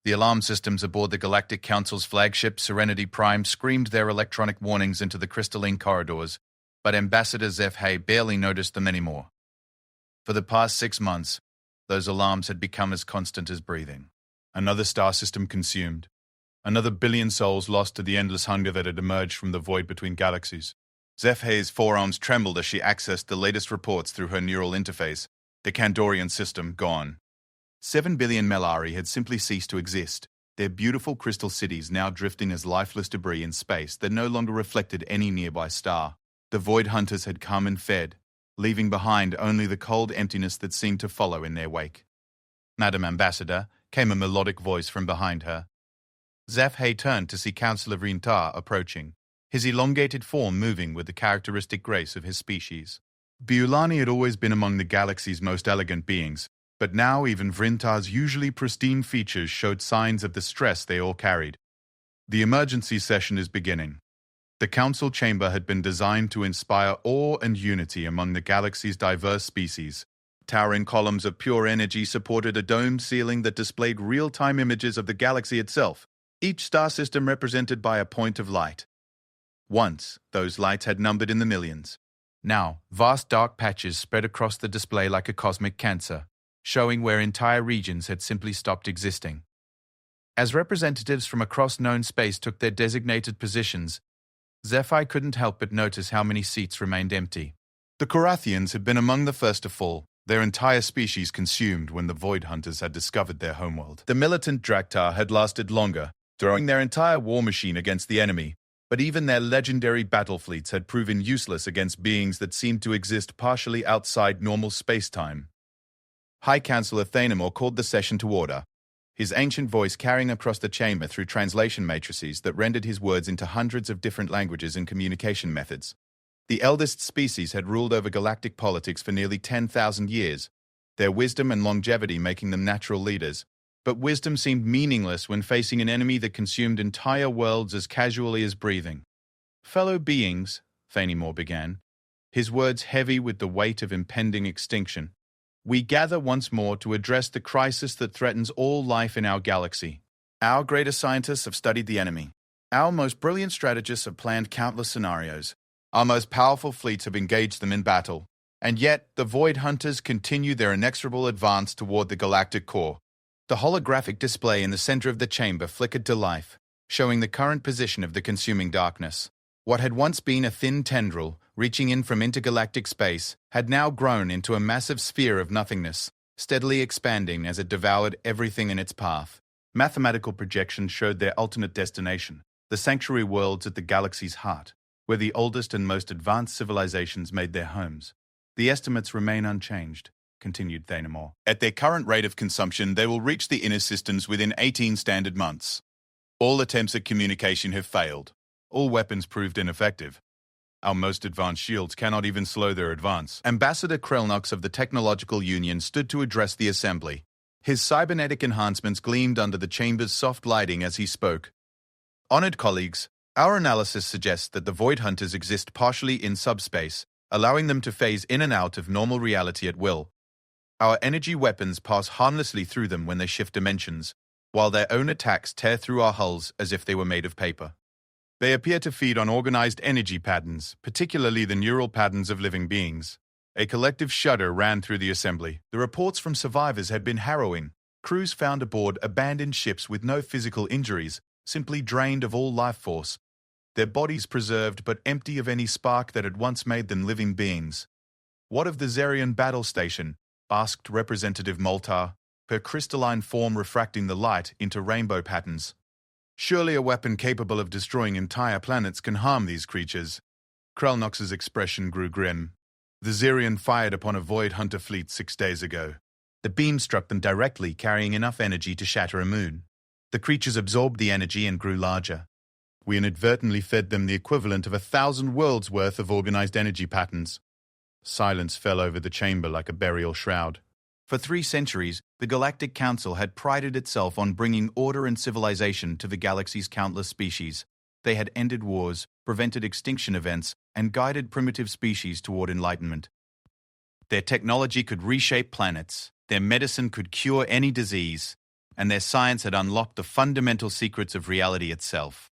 The alarm systems aboard the Galactic Council's flagship Serenity Prime screamed their electronic warnings into the crystalline corridors, but Ambassador Zephay barely noticed them anymore. For the past 6 months, those alarms had become as constant as breathing. Another star system consumed. Another billion souls lost to the endless hunger that had emerged from the void between galaxies. Zephay's forearms trembled as she accessed the latest reports through her neural interface. The Kandorian system gone. 7 billion Melari had simply ceased to exist, their beautiful crystal cities now drifting as lifeless debris in space that no longer reflected any nearby star. The void hunters had come and fed, leaving behind only the cold emptiness that seemed to follow in their wake. "Madam Ambassador," came a melodic voice from behind her. Zephay turned to see Councillor Vrintar approaching, his elongated form moving with the characteristic grace of his species. Biulani had always been among the galaxy's most elegant beings, but now even Vrintar's usually pristine features showed signs of the stress they all carried. "The emergency session is beginning." The council chamber had been designed to inspire awe and unity among the galaxy's diverse species. Towering columns of pure energy supported a domed ceiling that displayed real-time images of the galaxy itself, each star system represented by a point of light. Once, those lights had numbered in the millions. Now, vast dark patches spread across the display like a cosmic cancer, showing where entire regions had simply stopped existing. As representatives from across known space took their designated positions, Zephay couldn't help but notice how many seats remained empty. The Korathians had been among the first to fall, their entire species consumed when the Void Hunters had discovered their homeworld. The militant Draktar had lasted longer, throwing their entire war machine against the enemy, but even their legendary battle fleets had proven useless against beings that seemed to exist partially outside normal space-time. High Councillor Thanemore called the session to order, his ancient voice carrying across the chamber through translation matrices that rendered his words into hundreds of different languages and communication methods. The eldest species had ruled over galactic politics for nearly 10,000 years, their wisdom and longevity making them natural leaders. But wisdom seemed meaningless when facing an enemy that consumed entire worlds as casually as breathing. "Fellow beings," Thanemore began, his words heavy with the weight of impending extinction, "we gather once more to address the crisis that threatens all life in our galaxy. Our greatest scientists have studied the enemy. Our most brilliant strategists have planned countless scenarios. Our most powerful fleets have engaged them in battle. And yet, the Void Hunters continue their inexorable advance toward the galactic core." The holographic display in the center of the chamber flickered to life, showing the current position of the consuming darkness. What had once been a thin tendril, reaching in from intergalactic space, had now grown into a massive sphere of nothingness, steadily expanding as it devoured everything in its path. Mathematical projections showed their ultimate destination, the sanctuary worlds at the galaxy's heart, where the oldest and most advanced civilizations made their homes. "The estimates remain unchanged," continued Thanemore. "At their current rate of consumption, they will reach the inner systems within 18 standard months. All attempts at communication have failed. All weapons proved ineffective. Our most advanced shields cannot even slow their advance." Ambassador Krelnox of the Technological Union stood to address the assembly. His cybernetic enhancements gleamed under the chamber's soft lighting as he spoke. "Honored colleagues, our analysis suggests that the Void Hunters exist partially in subspace, allowing them to phase in and out of normal reality at will. Our energy weapons pass harmlessly through them when they shift dimensions, while their own attacks tear through our hulls as if they were made of paper. They appear to feed on organized energy patterns, particularly the neural patterns of living beings." A collective shudder ran through the assembly. The reports from survivors had been harrowing. Crews found aboard abandoned ships with no physical injuries, simply drained of all life force. Their bodies preserved but empty of any spark that had once made them living beings. "What of the Zerian battle station?" asked Representative Moltar, her crystalline form refracting the light into rainbow patterns. "Surely a weapon capable of destroying entire planets can harm these creatures." Krelnox's expression grew grim. "The Zerian fired upon a Void Hunter fleet 6 days ago. The beam struck them directly, carrying enough energy to shatter a moon. The creatures absorbed the energy and grew larger. We inadvertently fed them the equivalent of 1,000 worlds' worth of organized energy patterns." Silence fell over the chamber like a burial shroud. For 3 centuries, the Galactic Council had prided itself on bringing order and civilization to the galaxy's countless species. They had ended wars, prevented extinction events, and guided primitive species toward enlightenment. Their technology could reshape planets. Their medicine could cure any disease. and their science had unlocked the fundamental secrets of reality itself.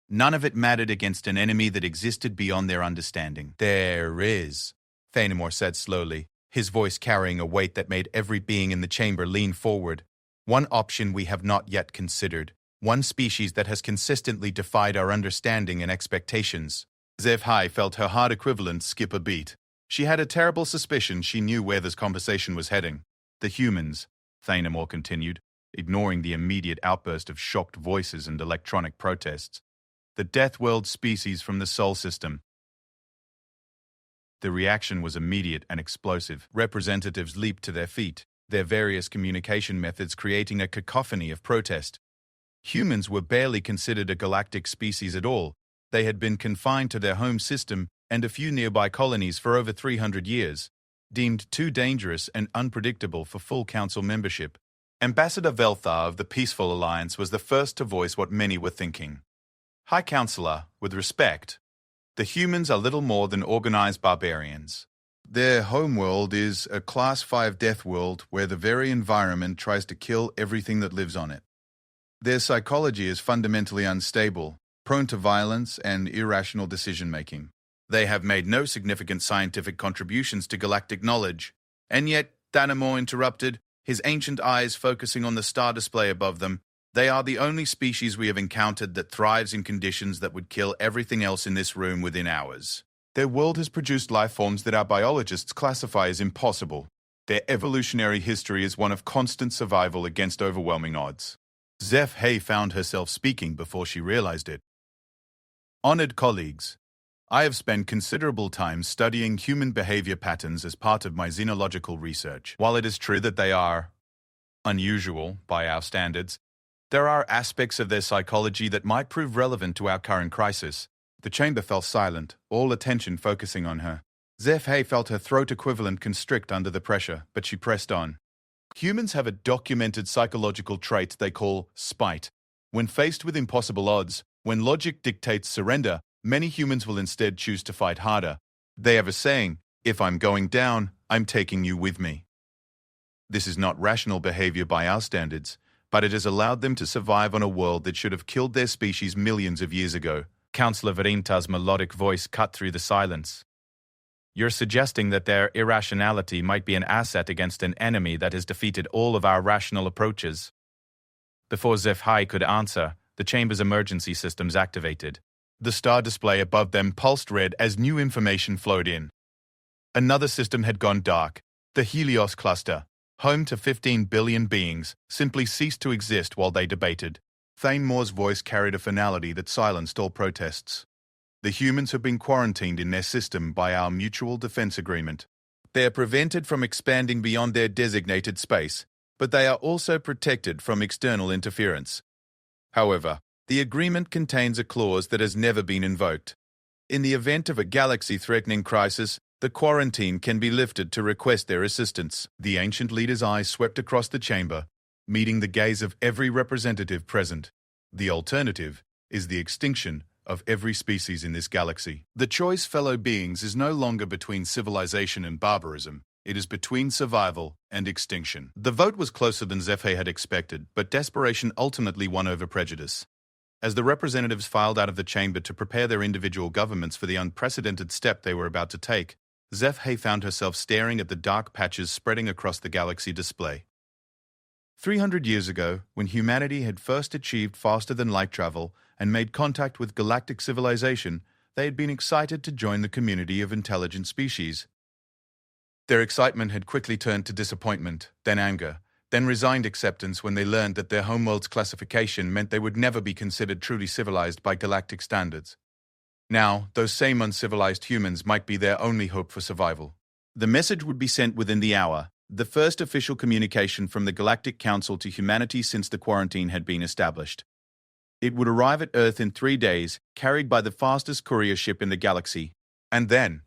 None of it mattered against an enemy that existed beyond their understanding. "There is," Thanemore said slowly, his voice carrying a weight that made every being in the chamber lean forward. "One option we have not yet considered. One species that has consistently defied our understanding and expectations." HFY felt her hard equivalent skip a beat. She had a terrible suspicion she knew where this conversation was heading. "The humans," Thanemore continued, ignoring the immediate outburst of shocked voices and electronic protests. "The Deathworld species from the Sol system." The reaction was immediate and explosive. Representatives leaped to their feet, their various communication methods creating a cacophony of protest. Humans were barely considered a galactic species at all. They had been confined to their home system and a few nearby colonies for over 300 years, deemed too dangerous and unpredictable for full council membership. Ambassador Velthar of the Peaceful Alliance was the first to voice what many were thinking. "High Counselor, with respect, the humans are little more than organized barbarians. Their homeworld is a Class 5 death world where the very environment tries to kill everything that lives on it. Their psychology is fundamentally unstable, prone to violence and irrational decision-making. They have made no significant scientific contributions to galactic knowledge." And yet, Thanemore interrupted, his ancient eyes focusing on the star display above them. "They are the only species we have encountered that thrives in conditions that would kill everything else in this room within hours. Their world has produced life forms that our biologists classify as impossible. Their evolutionary history is one of constant survival against overwhelming odds." HFY found herself speaking before she realized it. "Honored colleagues, I have spent considerable time studying human behavior patterns as part of my xenological research. While it is true that they are unusual by our standards, there are aspects of their psychology that might prove relevant to our current crisis." The chamber fell silent, all attention focusing on her. HFY felt her throat equivalent constrict under the pressure, but she pressed on. "Humans have a documented psychological trait they call spite. When faced with impossible odds, when logic dictates surrender, many humans will instead choose to fight harder. They have a saying, 'If I'm going down, I'm taking you with me.' This is not rational behavior by our standards, but it has allowed them to survive on a world that should have killed their species millions of years ago." Councillor Varinta's melodic voice cut through the silence. "You're suggesting that their irrationality might be an asset against an enemy that has defeated all of our rational approaches." Before HFY could answer, the chamber's emergency systems activated. The star display above them pulsed red as new information flowed in. Another system had gone dark. The Helios cluster, home to 15 billion beings, simply ceased to exist while they debated. Thanemore's voice carried a finality that silenced all protests. "The humans have been quarantined in their system by our mutual defense agreement. They are prevented from expanding beyond their designated space, but they are also protected from external interference. However, the agreement contains a clause that has never been invoked. In the event of a galaxy-threatening crisis, the quarantine can be lifted to request their assistance." The ancient leader's eyes swept across the chamber, meeting the gaze of every representative present. "The alternative is the extinction of every species in this galaxy. The choice, fellow beings, is no longer between civilization and barbarism. It is between survival and extinction." The vote was closer than HFY had expected, but desperation ultimately won over prejudice. As the representatives filed out of the chamber to prepare their individual governments for the unprecedented step they were about to take, HFY found herself staring at the dark patches spreading across the galaxy display. 300 years ago, when humanity had first achieved faster-than-light travel and made contact with galactic civilization, they had been excited to join the community of intelligent species. Their excitement had quickly turned to disappointment, then anger, then resigned acceptance when they learned that their homeworld's classification meant they would never be considered truly civilized by galactic standards. Now, those same uncivilized humans might be their only hope for survival. The message would be sent within the hour, the first official communication from the Galactic Council to humanity since the quarantine had been established. It would arrive at Earth in 3 days, carried by the fastest courier ship in the galaxy. And then,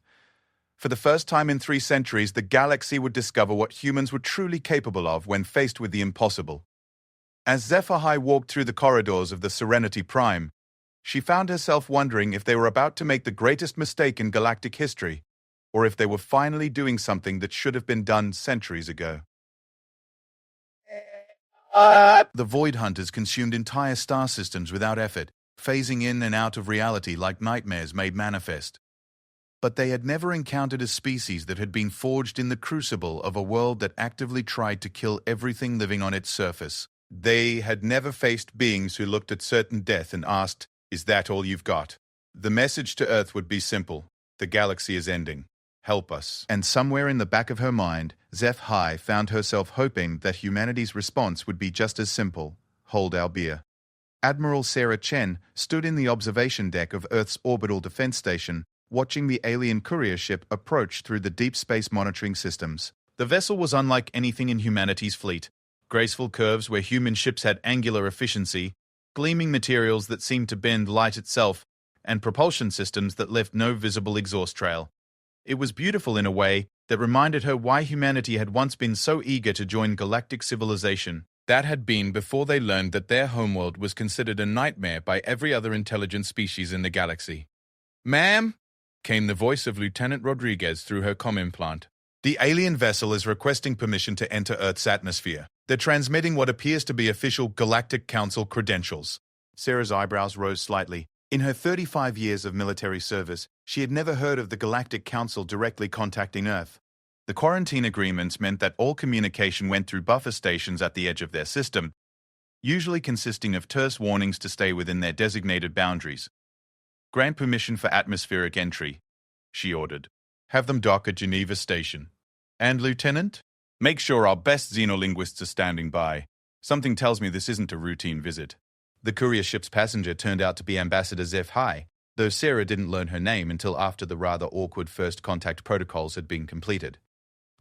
for the first time in 3 centuries, the galaxy would discover what humans were truly capable of when faced with the impossible. As HFY walked through the corridors of the Serenity Prime, she found herself wondering if they were about to make the greatest mistake in galactic history, or if they were finally doing something that should have been done centuries ago. The Void Hunters consumed entire star systems without effort, phasing in and out of reality like nightmares made manifest. But they had never encountered a species that had been forged in the crucible of a world that actively tried to kill everything living on its surface. They had never faced beings who looked at certain death and asked, "Is that all you've got?" The message to Earth would be simple: the galaxy is ending. Help us. And somewhere in the back of her mind, HFY found herself hoping that humanity's response would be just as simple: hold our beer. Admiral Sarah Chen stood in the observation deck of Earth's orbital defense station, watching the alien courier ship approach through the deep space monitoring systems. The vessel was unlike anything in humanity's fleet. Graceful curves where human ships had angular efficiency, gleaming materials that seemed to bend light itself, and propulsion systems that left no visible exhaust trail. It was beautiful in a way that reminded her why humanity had once been so eager to join galactic civilization. That had been before they learned that their homeworld was considered a nightmare by every other intelligent species in the galaxy. "Ma'am?" came the voice of Lieutenant Rodriguez through her comm implant. "The alien vessel is requesting permission to enter Earth's atmosphere. They're transmitting what appears to be official Galactic Council credentials." Sarah's eyebrows rose slightly. In her 35 years of military service, she had never heard of the Galactic Council directly contacting Earth. The quarantine agreements meant that all communication went through buffer stations at the edge of their system, usually consisting of terse warnings to stay within their designated boundaries. "Grant permission for atmospheric entry," she ordered. "Have them dock at Geneva Station. And, Lieutenant, make sure our best xenolinguists are standing by. Something tells me this isn't a routine visit." The courier ship's passenger turned out to be Ambassador HFY, though Sarah didn't learn her name until after the rather awkward first contact protocols had been completed.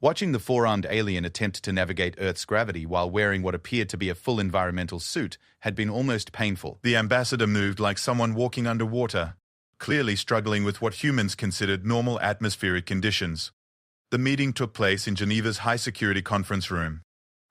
Watching the four-armed alien attempt to navigate Earth's gravity while wearing what appeared to be a full environmental suit had been almost painful. The ambassador moved like someone walking underwater, clearly struggling with what humans considered normal atmospheric conditions. The meeting took place in Geneva's high-security conference room,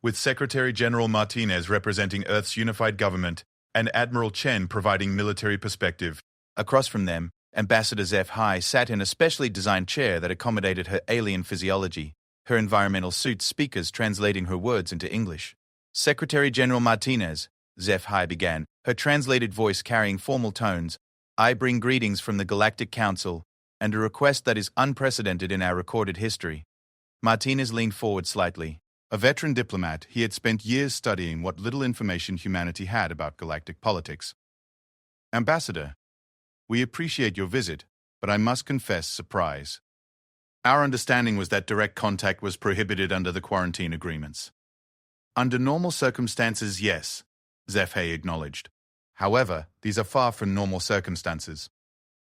with Secretary General Martinez representing Earth's unified government and Admiral Chen providing military perspective. Across from them, Ambassador HFY sat in a specially designed chair that accommodated her alien physiology, her environmental suit speakers translating her words into English. "Secretary General Martinez," HFY began, her translated voice carrying formal tones, "I bring greetings from the Galactic Council and a request that is unprecedented in our recorded history." Martinez leaned forward slightly. A veteran diplomat, he had spent years studying what little information humanity had about galactic politics. "Ambassador, we appreciate your visit, but I must confess surprise. Our understanding was that direct contact was prohibited under the quarantine agreements." "Under normal circumstances, yes," HFY acknowledged. "However, these are far from normal circumstances.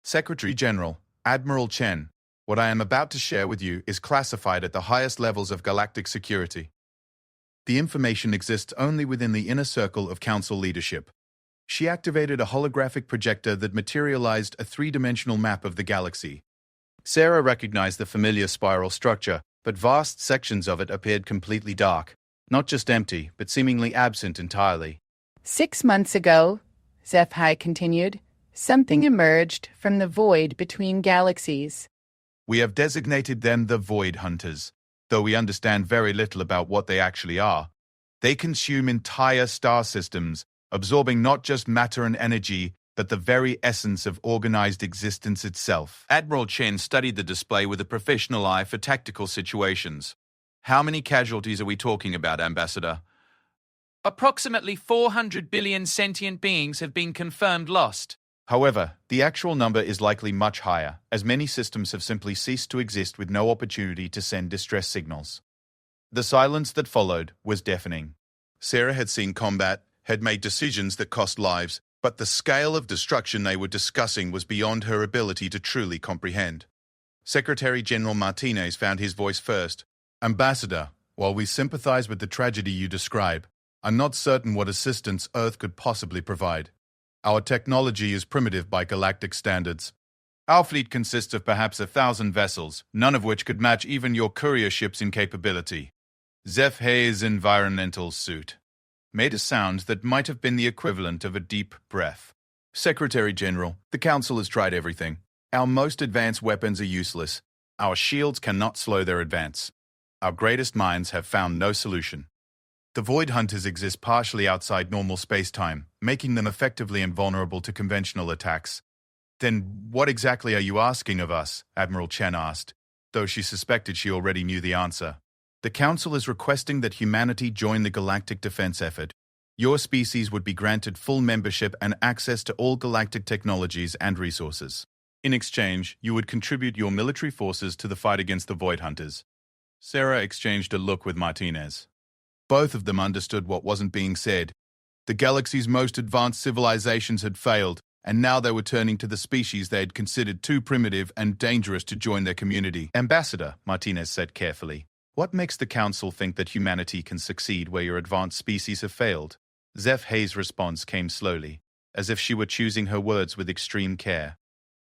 Secretary General, Admiral Chen, what I am about to share with you is classified at the highest levels of galactic security. The information exists only within the inner circle of Council leadership." She activated a holographic projector that materialized a three-dimensional map of the galaxy. Sarah recognized the familiar spiral structure, but vast sections of it appeared completely dark, not just empty, but seemingly absent entirely. 6 months ago, HFY continued, something emerged from the void between galaxies. "We have designated them the Void Hunters, though we understand very little about what they actually are. They consume entire star systems, absorbing not just matter and energy, but the very essence of organized existence itself." Admiral Chen studied the display with a professional eye for tactical situations. "How many casualties are we talking about, Ambassador?" "Approximately 400 billion sentient beings have been confirmed lost." However, the actual number is likely much higher, as many systems have simply ceased to exist with no opportunity to send distress signals. The silence that followed was deafening. Sarah had seen combat, had made decisions that cost lives, but the scale of destruction they were discussing was beyond her ability to truly comprehend. Secretary General Martinez found his voice first. "Ambassador, while we sympathize with the tragedy you describe, I'm not certain what assistance Earth could possibly provide. Our technology is primitive by galactic standards. Our fleet consists of perhaps 1,000 vessels, none of which could match even your courier ships in capability." HFY's environmental suit made a sound that might have been the equivalent of a deep breath. "Secretary General, the Council has tried everything. Our most advanced weapons are useless. Our shields cannot slow their advance. Our greatest minds have found no solution." The Void Hunters exist partially outside normal space-time, making them effectively invulnerable to conventional attacks. Then what exactly are you asking of us? Admiral Chen asked, though she suspected she already knew the answer. The Council is requesting that humanity join the galactic defense effort. Your species would be granted full membership and access to all galactic technologies and resources. In exchange, you would contribute your military forces to the fight against the Void Hunters. Sarah exchanged a look with Martinez. Both of them understood what wasn't being said. The galaxy's most advanced civilizations had failed, and now they were turning to the species they had considered too primitive and dangerous to join their community. Ambassador, Martinez said carefully, what makes the Council think that humanity can succeed where your advanced species have failed? Zeph Hayes' response came slowly, as if she were choosing her words with extreme care.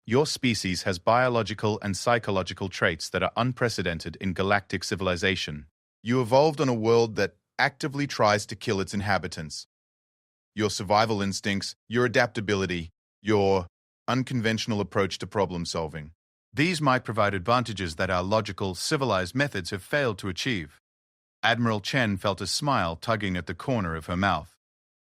Your species has biological and psychological traits that are unprecedented in galactic civilization. You evolved on a world that actively tries to kill its inhabitants. Your survival instincts, your adaptability, your unconventional approach to problem solving. These might provide advantages that our logical, civilized methods have failed to achieve. Admiral Chen felt a smile tugging at the corner of her mouth.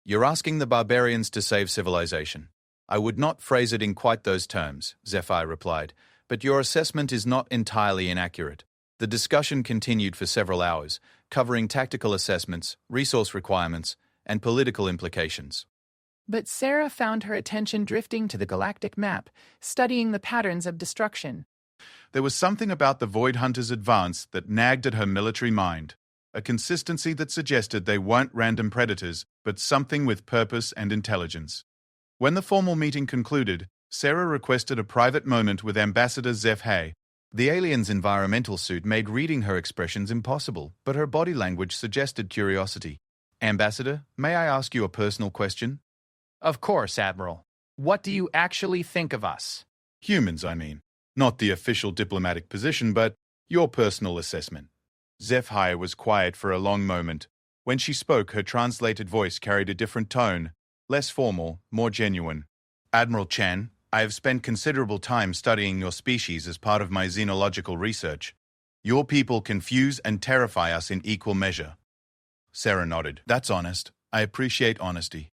You're asking the barbarians to save civilization. I would not phrase it in quite those terms, Zephi replied, but your assessment is not entirely inaccurate. The discussion continued for several hours, covering tactical assessments, resource requirements, and political implications. But Sarah found her attention drifting to the galactic map, studying the patterns of destruction. There was something about the Void Hunters' advance that nagged at her military mind, a consistency that suggested they weren't random predators, but something with purpose and intelligence. When the formal meeting concluded, Sarah requested a private moment with Ambassador Zeph Hay. The alien's environmental suit made reading her expressions impossible, but her body language suggested curiosity. Ambassador, may I ask you a personal question? Of course, Admiral. What do you actually think of us? Humans, I mean. Not the official diplomatic position, but your personal assessment. Zeph Hay was quiet for a long moment. When she spoke, her translated voice carried a different tone, less formal, more genuine. Admiral Chen, I have spent considerable time studying your species as part of my xenological research. Your people confuse and terrify us in equal measure. Sarah nodded. That's honest. I appreciate honesty.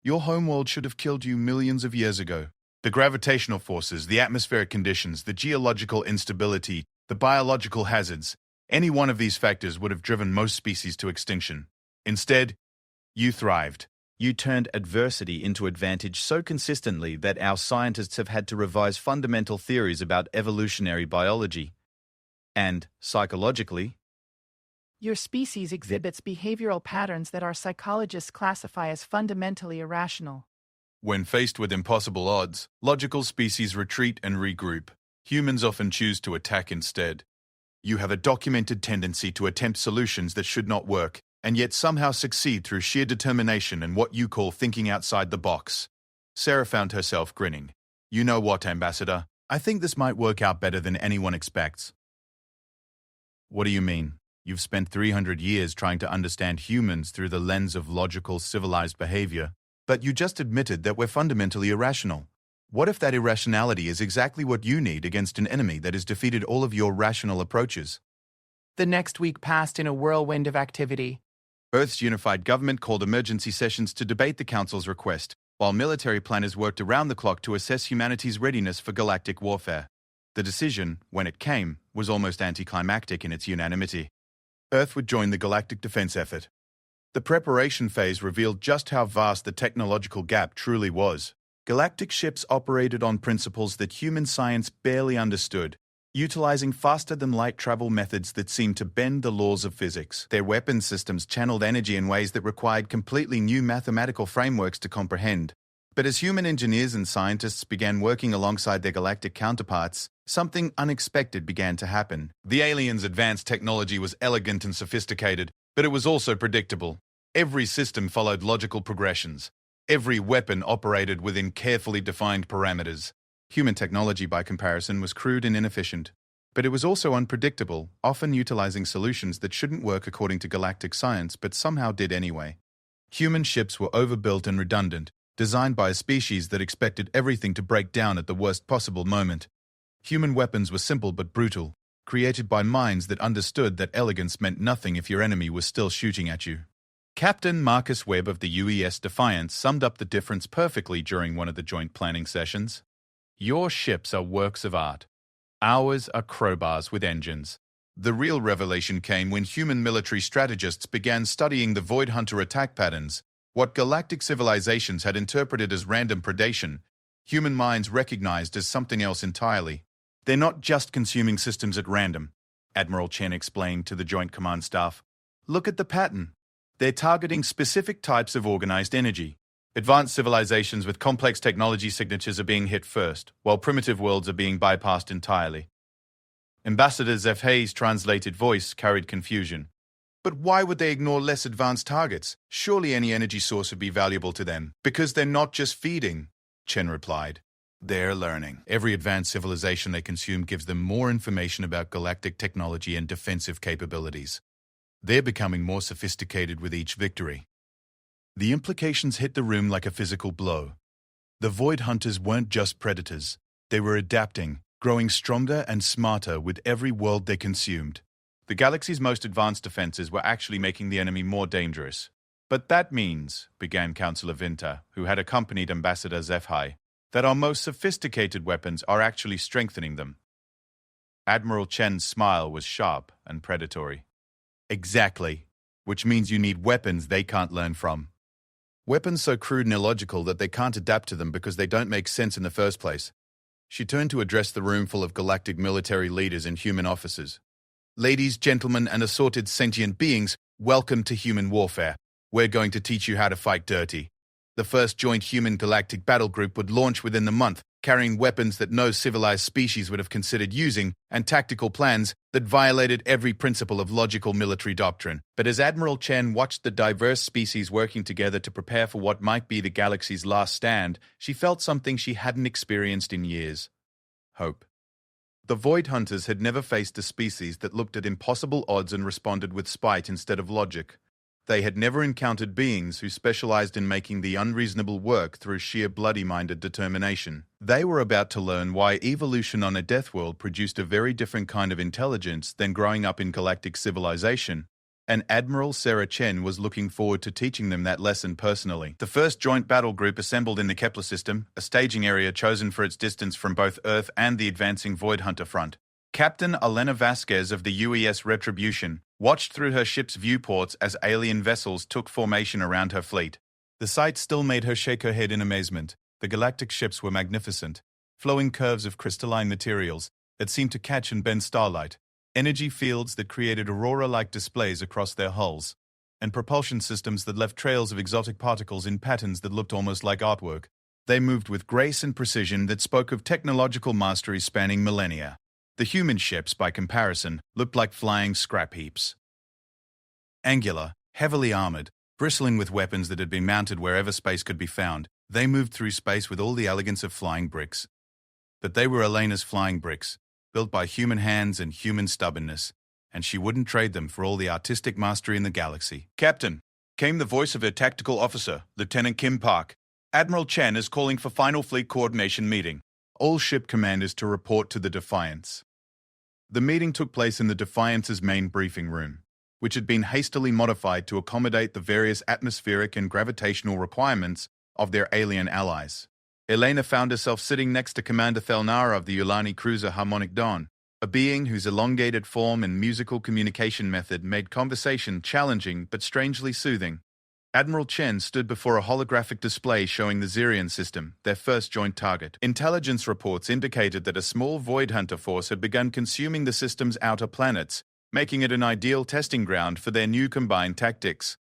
Your homeworld should have killed you millions of years ago. The gravitational forces, the atmospheric conditions, the geological instability, the biological hazards, any one of these factors would have driven most species to extinction. Instead, you thrived. You turned adversity into advantage so consistently that our scientists have had to revise fundamental theories about evolutionary biology. And, psychologically, Your species exhibits behavioral patterns that our psychologists classify as fundamentally irrational. when faced with impossible odds, logical species retreat and regroup. Humans often choose to attack instead. You have a documented tendency to attempt solutions that should not work, and yet somehow succeed through sheer determination and what you call thinking outside the box. Sarah found herself grinning. You know what, Ambassador? I think this might work out better than anyone expects. What do you mean? You've spent 300 years trying to understand humans through the lens of logical, civilized behavior, but you just admitted that we're fundamentally irrational. What if that irrationality is exactly what you need against an enemy that has defeated all of your rational approaches? The next week passed in a whirlwind of activity. Earth's unified government called emergency sessions to debate the Council's request, while military planners worked around the clock to assess humanity's readiness for galactic warfare. The decision, when it came, was almost anticlimactic in its unanimity. Earth would join the galactic defense effort. The preparation phase revealed just how vast the technological gap truly was. Galactic ships operated on principles that human science barely understood, utilizing faster-than-light travel methods that seemed to bend the laws of physics. Their weapon systems channeled energy in ways that required completely new mathematical frameworks to comprehend. But as human engineers and scientists began working alongside their galactic counterparts, something unexpected began to happen. The aliens' advanced technology was elegant and sophisticated, but it was also predictable. Every system followed logical progressions. Every weapon operated within carefully defined parameters. Human technology, by comparison, was crude and inefficient. But it was also unpredictable, often utilizing solutions that shouldn't work according to galactic science, but somehow did anyway. Human ships were overbuilt and redundant, designed by a species that expected everything to break down at the worst possible moment. Human weapons were simple but brutal. created by minds that understood that elegance meant nothing if your enemy was still shooting at you. Captain Marcus Webb of the UES Defiance summed up the difference perfectly during one of the joint planning sessions. Your ships are works of art. Ours are crowbars with engines. The real revelation came when human military strategists began studying the Void Hunter attack patterns. What galactic civilizations had interpreted as random predation, human minds recognized as something else entirely. They're not just consuming systems at random, Admiral Chen explained to the Joint Command Staff. Look at the pattern. They're targeting specific types of organized energy. Advanced civilizations with complex technology signatures are being hit first, while primitive worlds are being bypassed entirely. Ambassador Zefhei's translated voice carried confusion. But why would they ignore less advanced targets? Surely any energy source would be valuable to them. Because they're not just feeding, Chen replied. They're learning. Every advanced civilization they consume gives them more information about galactic technology and defensive capabilities. They're becoming more sophisticated with each victory. The implications hit the room like a physical blow. The Void Hunters weren't just predators. They were adapting, growing stronger and smarter with every world they consumed. The galaxy's most advanced defenses were actually making the enemy more dangerous. But that means, began Councillor Vinter, who had accompanied Ambassador Zefhei, that our most sophisticated weapons are actually strengthening them. Admiral Chen's smile was sharp and predatory. Exactly, which means you need weapons they can't learn from. Weapons so crude and illogical that they can't adapt to them because they don't make sense in the first place. She turned to address the room full of galactic military leaders and human officers. Ladies, gentlemen, and assorted sentient beings, welcome to human warfare. We're going to teach you how to fight dirty. The first joint human galactic battle group would launch within the month, carrying weapons that no civilized species would have considered using, and tactical plans that violated every principle of logical military doctrine. But as Admiral Chen watched the diverse species working together to prepare for what might be the galaxy's last stand, she felt something she hadn't experienced in years. Hope. The Void Hunters had never faced a species that looked at impossible odds and responded with spite instead of logic. They had never encountered beings who specialized in making the unreasonable work through sheer bloody-minded determination. They were about to learn why evolution on a death world produced a very different kind of intelligence than growing up in galactic civilization, and Admiral Sarah Chen was looking forward to teaching them that lesson personally. The first joint battle group assembled in the Kepler system, a staging area chosen for its distance from both Earth and the advancing Void Hunter front. Captain Elena Vasquez of the UES Retribution watched through her ship's viewports as alien vessels took formation around her fleet. The sight still made her shake her head in amazement. The galactic ships were magnificent, flowing curves of crystalline materials that seemed to catch and bend starlight, energy fields that created aurora-like displays across their hulls, and propulsion systems that left trails of exotic particles in patterns that looked almost like artwork. They moved with grace and precision that spoke of technological mastery spanning millennia. The human ships, by comparison, looked like flying scrap heaps. Angular, heavily armored, bristling with weapons that had been mounted wherever space could be found, they moved through space with all the elegance of flying bricks. But they were Elena's flying bricks, built by human hands and human stubbornness, and she wouldn't trade them for all the artistic mastery in the galaxy. Captain, came the voice of her tactical officer, Lieutenant Kim Park. Admiral Chen is calling for final fleet coordination meeting. All ship commanders to report to the Defiance. The meeting took place in the Defiance's main briefing room, which had been hastily modified to accommodate the various atmospheric and gravitational requirements of their alien allies. Elena found herself sitting next to Commander Thelnara of the Ulani cruiser Harmonic Dawn, a being whose elongated form and musical communication method made conversation challenging but strangely soothing. Admiral Chen stood before a holographic display showing the Zirian system, their first joint target. Intelligence reports indicated that a small Void Hunter force had begun consuming the system's outer planets, making it an ideal testing ground for their new combined tactics.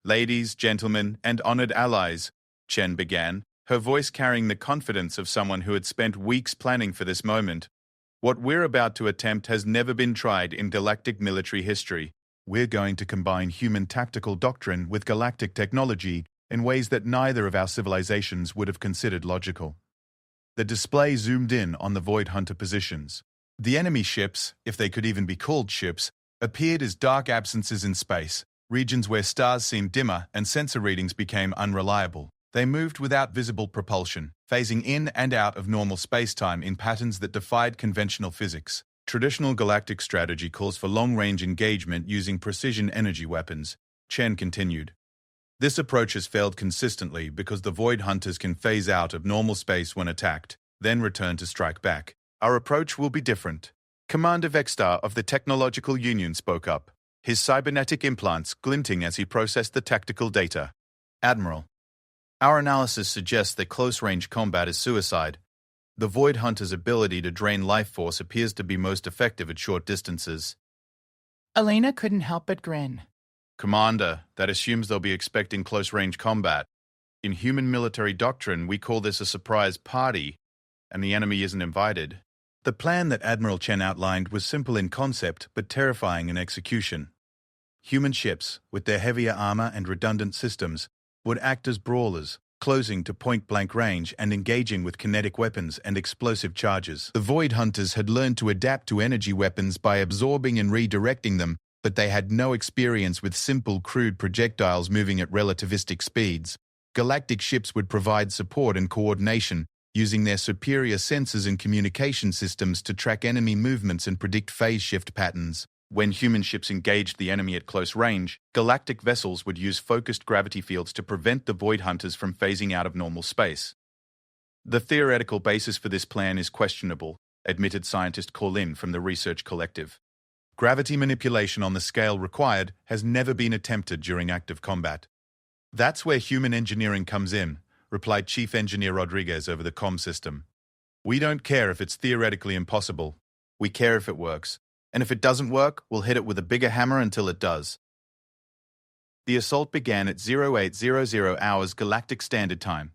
Ladies, gentlemen, and honored allies, Chen began, her voice carrying the confidence of someone who had spent weeks planning for this moment. What we're about to attempt has never been tried in galactic military history. We're going to combine human tactical doctrine with galactic technology in ways that neither of our civilizations would have considered logical. The display zoomed in on the Void Hunter positions. The enemy ships, if they could even be called ships, appeared as dark absences in space, regions where stars seemed dimmer and sensor readings became unreliable. They moved without visible propulsion, phasing in and out of normal spacetime in patterns that defied conventional physics. Traditional galactic strategy calls for long-range engagement using precision energy weapons, Chen continued. This approach has failed consistently because the Void Hunters can phase out of normal space when attacked, then return to strike back. Our approach will be different. Commander Vextar of the Technological Union spoke up, his cybernetic implants glinting as he processed the tactical data. Admiral, our analysis suggests that close-range combat is suicide. The Void Hunter's ability to drain life force appears to be most effective at short distances. Elena couldn't help but grin. Commander, that assumes they'll be expecting close-range combat. In human military doctrine, we call this a surprise party, and the enemy isn't invited. The plan that Admiral Chen outlined was simple in concept, but terrifying in execution. Human ships, with their heavier armor and redundant systems, would act as brawlers, closing to point-blank range and engaging with kinetic weapons and explosive charges. The Void Hunters had learned to adapt to energy weapons by absorbing and redirecting them, but they had no experience with simple, crude projectiles moving at relativistic speeds. Galactic ships would provide support and coordination, using their superior sensors and communication systems to track enemy movements and predict phase shift patterns. When human ships engaged the enemy at close range, galactic vessels would use focused gravity fields to prevent the Void Hunters from phasing out of normal space. The theoretical basis for this plan is questionable, admitted scientist Colin from the research collective. Gravity manipulation on the scale required has never been attempted during active combat. That's where human engineering comes in, replied Chief Engineer Rodriguez over the comm system. We don't care if it's theoretically impossible. We care if it works. And if it doesn't work, we'll hit it with a bigger hammer until it does. The assault began at 0800 hours Galactic Standard Time.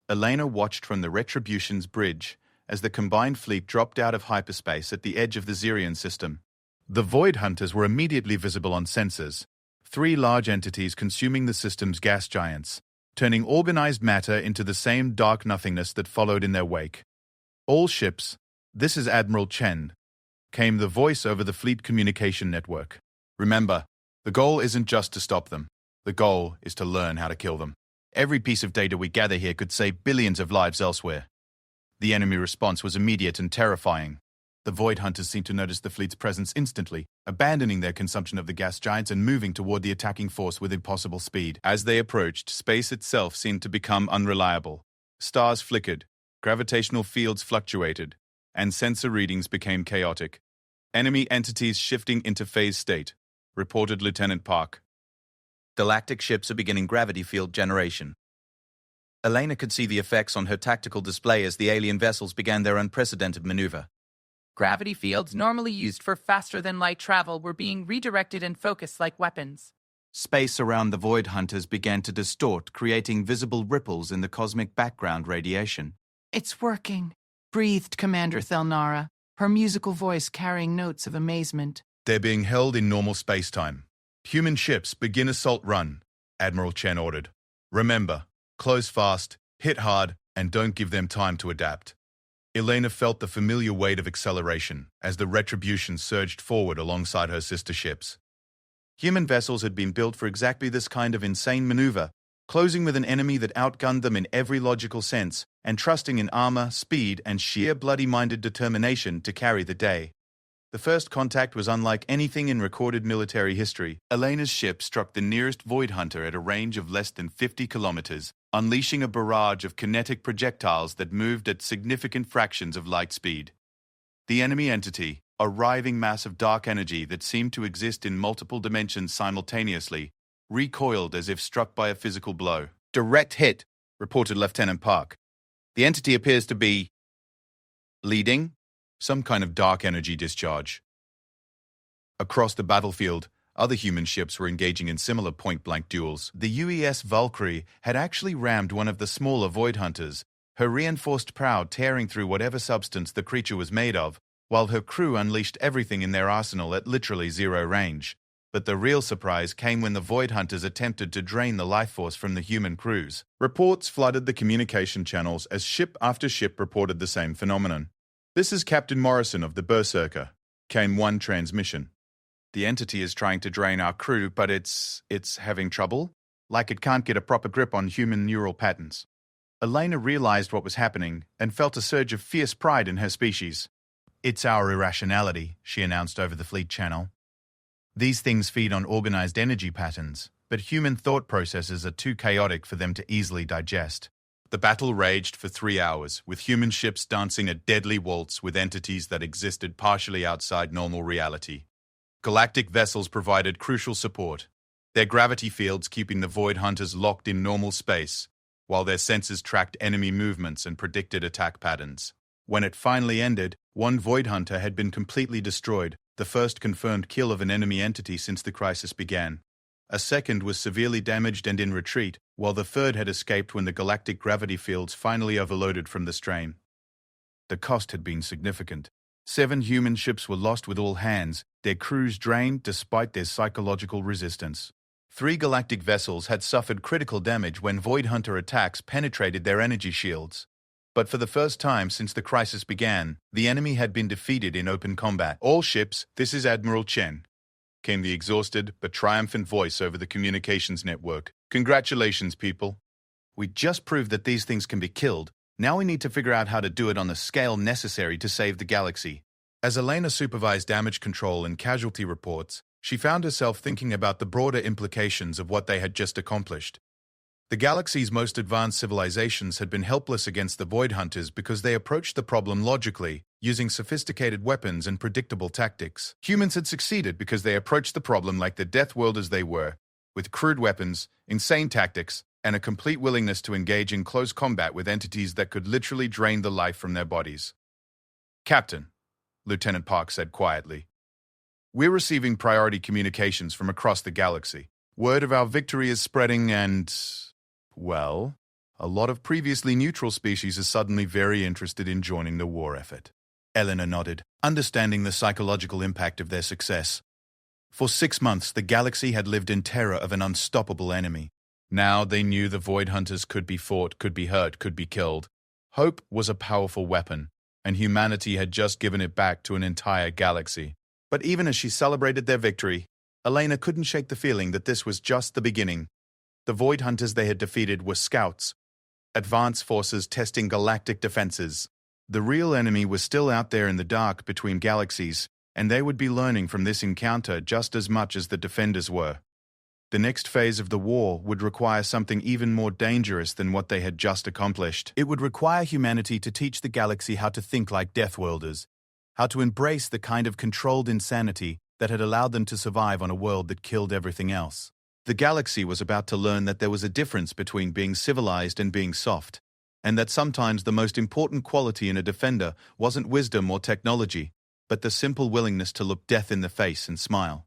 Elena watched from the Retribution's bridge as the combined fleet dropped out of hyperspace at the edge of the Xerion system. The Void Hunters were immediately visible on sensors, 3 large entities consuming the system's gas giants, turning organized matter into the same dark nothingness that followed in their wake. All ships, this is Admiral Chen, came the voice over the fleet communication network. Remember, the goal isn't just to stop them. The goal is to learn how to kill them. Every piece of data we gather here could save billions of lives elsewhere. The enemy response was immediate and terrifying. The Void Hunters seemed to notice the fleet's presence instantly, abandoning their consumption of the gas giants and moving toward the attacking force with impossible speed. As they approached, space itself seemed to become unreliable. Stars flickered, gravitational fields fluctuated, and sensor readings became chaotic. Enemy entities shifting into phase state, reported Lieutenant Park. Galactic ships are beginning gravity field generation. Elena could see the effects on her tactical display as the alien vessels began their unprecedented maneuver. Gravity fields normally used for faster-than-light travel were being redirected and focused like weapons. Space around the Void Hunters began to distort, creating visible ripples in the cosmic background radiation. It's working, breathed Commander Thelnara, her musical voice carrying notes of amazement. They're being held in normal space-time. Human ships begin assault run, Admiral Chen ordered. Remember, close fast, hit hard, and don't give them time to adapt. Elena felt the familiar weight of acceleration as the Retribution surged forward alongside her sister ships. Human vessels had been built for exactly this kind of insane maneuver, closing with an enemy that outgunned them in every logical sense, and trusting in armor, speed, and sheer bloody-minded determination to carry the day. The first contact was unlike anything in recorded military history. Elena's ship struck the nearest Void Hunter at a range of less than 50 kilometers, unleashing a barrage of kinetic projectiles that moved at significant fractions of light speed. The enemy entity, a writhing mass of dark energy that seemed to exist in multiple dimensions simultaneously, recoiled as if struck by a physical blow. Direct hit, reported Lieutenant Park. The entity appears to be leading some kind of dark energy discharge. Across the battlefield, other human ships were engaging in similar point-blank duels. The UES Valkyrie had actually rammed one of the smaller Void Hunters, her reinforced prow tearing through whatever substance the creature was made of, while her crew unleashed everything in their arsenal at literally zero range. But the real surprise came when the Void Hunters attempted to drain the life force from the human crews. Reports flooded the communication channels as ship after ship reported the same phenomenon. "This is Captain Morrison of the Berserker," came one transmission. "The entity is trying to drain our crew, but it's having trouble, like it can't get a proper grip on human neural patterns." Elena realized what was happening and felt a surge of fierce pride in her species. It's our irrationality, she announced over the fleet channel. These things feed on organized energy patterns, but human thought processes are too chaotic for them to easily digest. The battle raged for 3 hours, with human ships dancing a deadly waltz with entities that existed partially outside normal reality. Galactic vessels provided crucial support, their gravity fields keeping the Void Hunters locked in normal space, while their sensors tracked enemy movements and predicted attack patterns. When it finally ended, one Void Hunter had been completely destroyed, the first confirmed kill of an enemy entity since the crisis began. A second was severely damaged and in retreat, while the third had escaped when the galactic gravity fields finally overloaded from the strain. The cost had been significant. 7 human ships were lost with all hands, their crews drained despite their psychological resistance. 3 galactic vessels had suffered critical damage when Void Hunter attacks penetrated their energy shields. But for the first time since the crisis began, the enemy had been defeated in open combat. "All ships, this is Admiral Chen," came the exhausted but triumphant voice over the communications network. "Congratulations, people. We just proved that these things can be killed. Now we need to figure out how to do it on the scale necessary to save the galaxy." As Elena supervised damage control and casualty reports, she found herself thinking about the broader implications of what they had just accomplished. The galaxy's most advanced civilizations had been helpless against the Void Hunters because they approached the problem logically, using sophisticated weapons and predictable tactics. Humans had succeeded because they approached the problem like the Deathworlders they were, with crude weapons, insane tactics, and a complete willingness to engage in close combat with entities that could literally drain the life from their bodies. "Captain," Lieutenant Park said quietly, "we're receiving priority communications from across the galaxy. Word of our victory is spreading and, well, a lot of previously neutral species are suddenly very interested in joining the war effort." Eleanor nodded, understanding the psychological impact of their success. For 6 months, the galaxy had lived in terror of an unstoppable enemy. Now they knew the Void Hunters could be fought, could be hurt, could be killed. Hope was a powerful weapon, and humanity had just given it back to an entire galaxy. But even as she celebrated their victory, Elena couldn't shake the feeling that this was just the beginning. The Void Hunters they had defeated were scouts, advanced forces testing galactic defenses. The real enemy was still out there in the dark between galaxies, and they would be learning from this encounter just as much as the defenders were. The next phase of the war would require something even more dangerous than what they had just accomplished. It would require humanity to teach the galaxy how to think like Deathworlders, how to embrace the kind of controlled insanity that had allowed them to survive on a world that killed everything else. The galaxy was about to learn that there was a difference between being civilized and being soft, and that sometimes the most important quality in a defender wasn't wisdom or technology, but the simple willingness to look death in the face and smile.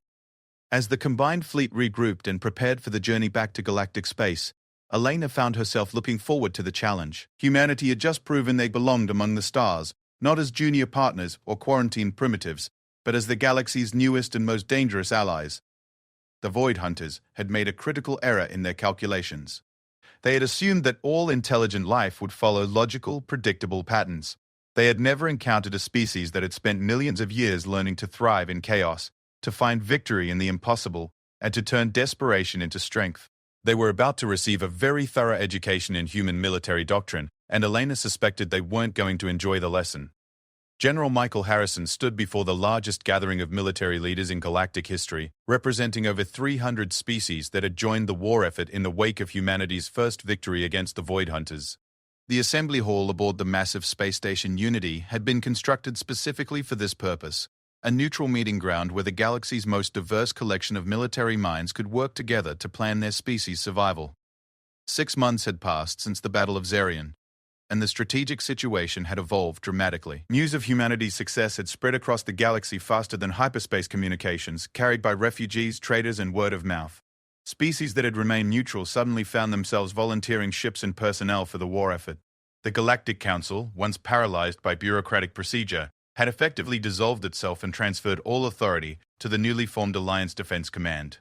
As the combined fleet regrouped and prepared for the journey back to galactic space, Elena found herself looking forward to the challenge. Humanity had just proven they belonged among the stars, not as junior partners or quarantined primitives, but as the galaxy's newest and most dangerous allies. The Void Hunters had made a critical error in their calculations. They had assumed that all intelligent life would follow logical, predictable patterns. They had never encountered a species that had spent millions of years learning to thrive in chaos, to find victory in the impossible, and to turn desperation into strength. They were about to receive a very thorough education in human military doctrine, and Elena suspected they weren't going to enjoy the lesson. General Michael Harrison stood before the largest gathering of military leaders in galactic history, representing over 300 species that had joined the war effort in the wake of humanity's first victory against the Void Hunters. The assembly hall aboard the massive space station Unity had been constructed specifically for this purpose, a neutral meeting ground where the galaxy's most diverse collection of military minds could work together to plan their species' survival. 6 months had passed since the Battle of Zarian, and the strategic situation had evolved dramatically. News of humanity's success had spread across the galaxy faster than hyperspace communications, carried by refugees, traders, and word of mouth. Species that had remained neutral suddenly found themselves volunteering ships and personnel for the war effort. The Galactic Council, once paralyzed by bureaucratic procedure, had effectively dissolved itself and transferred all authority to the newly formed Alliance Defense Command.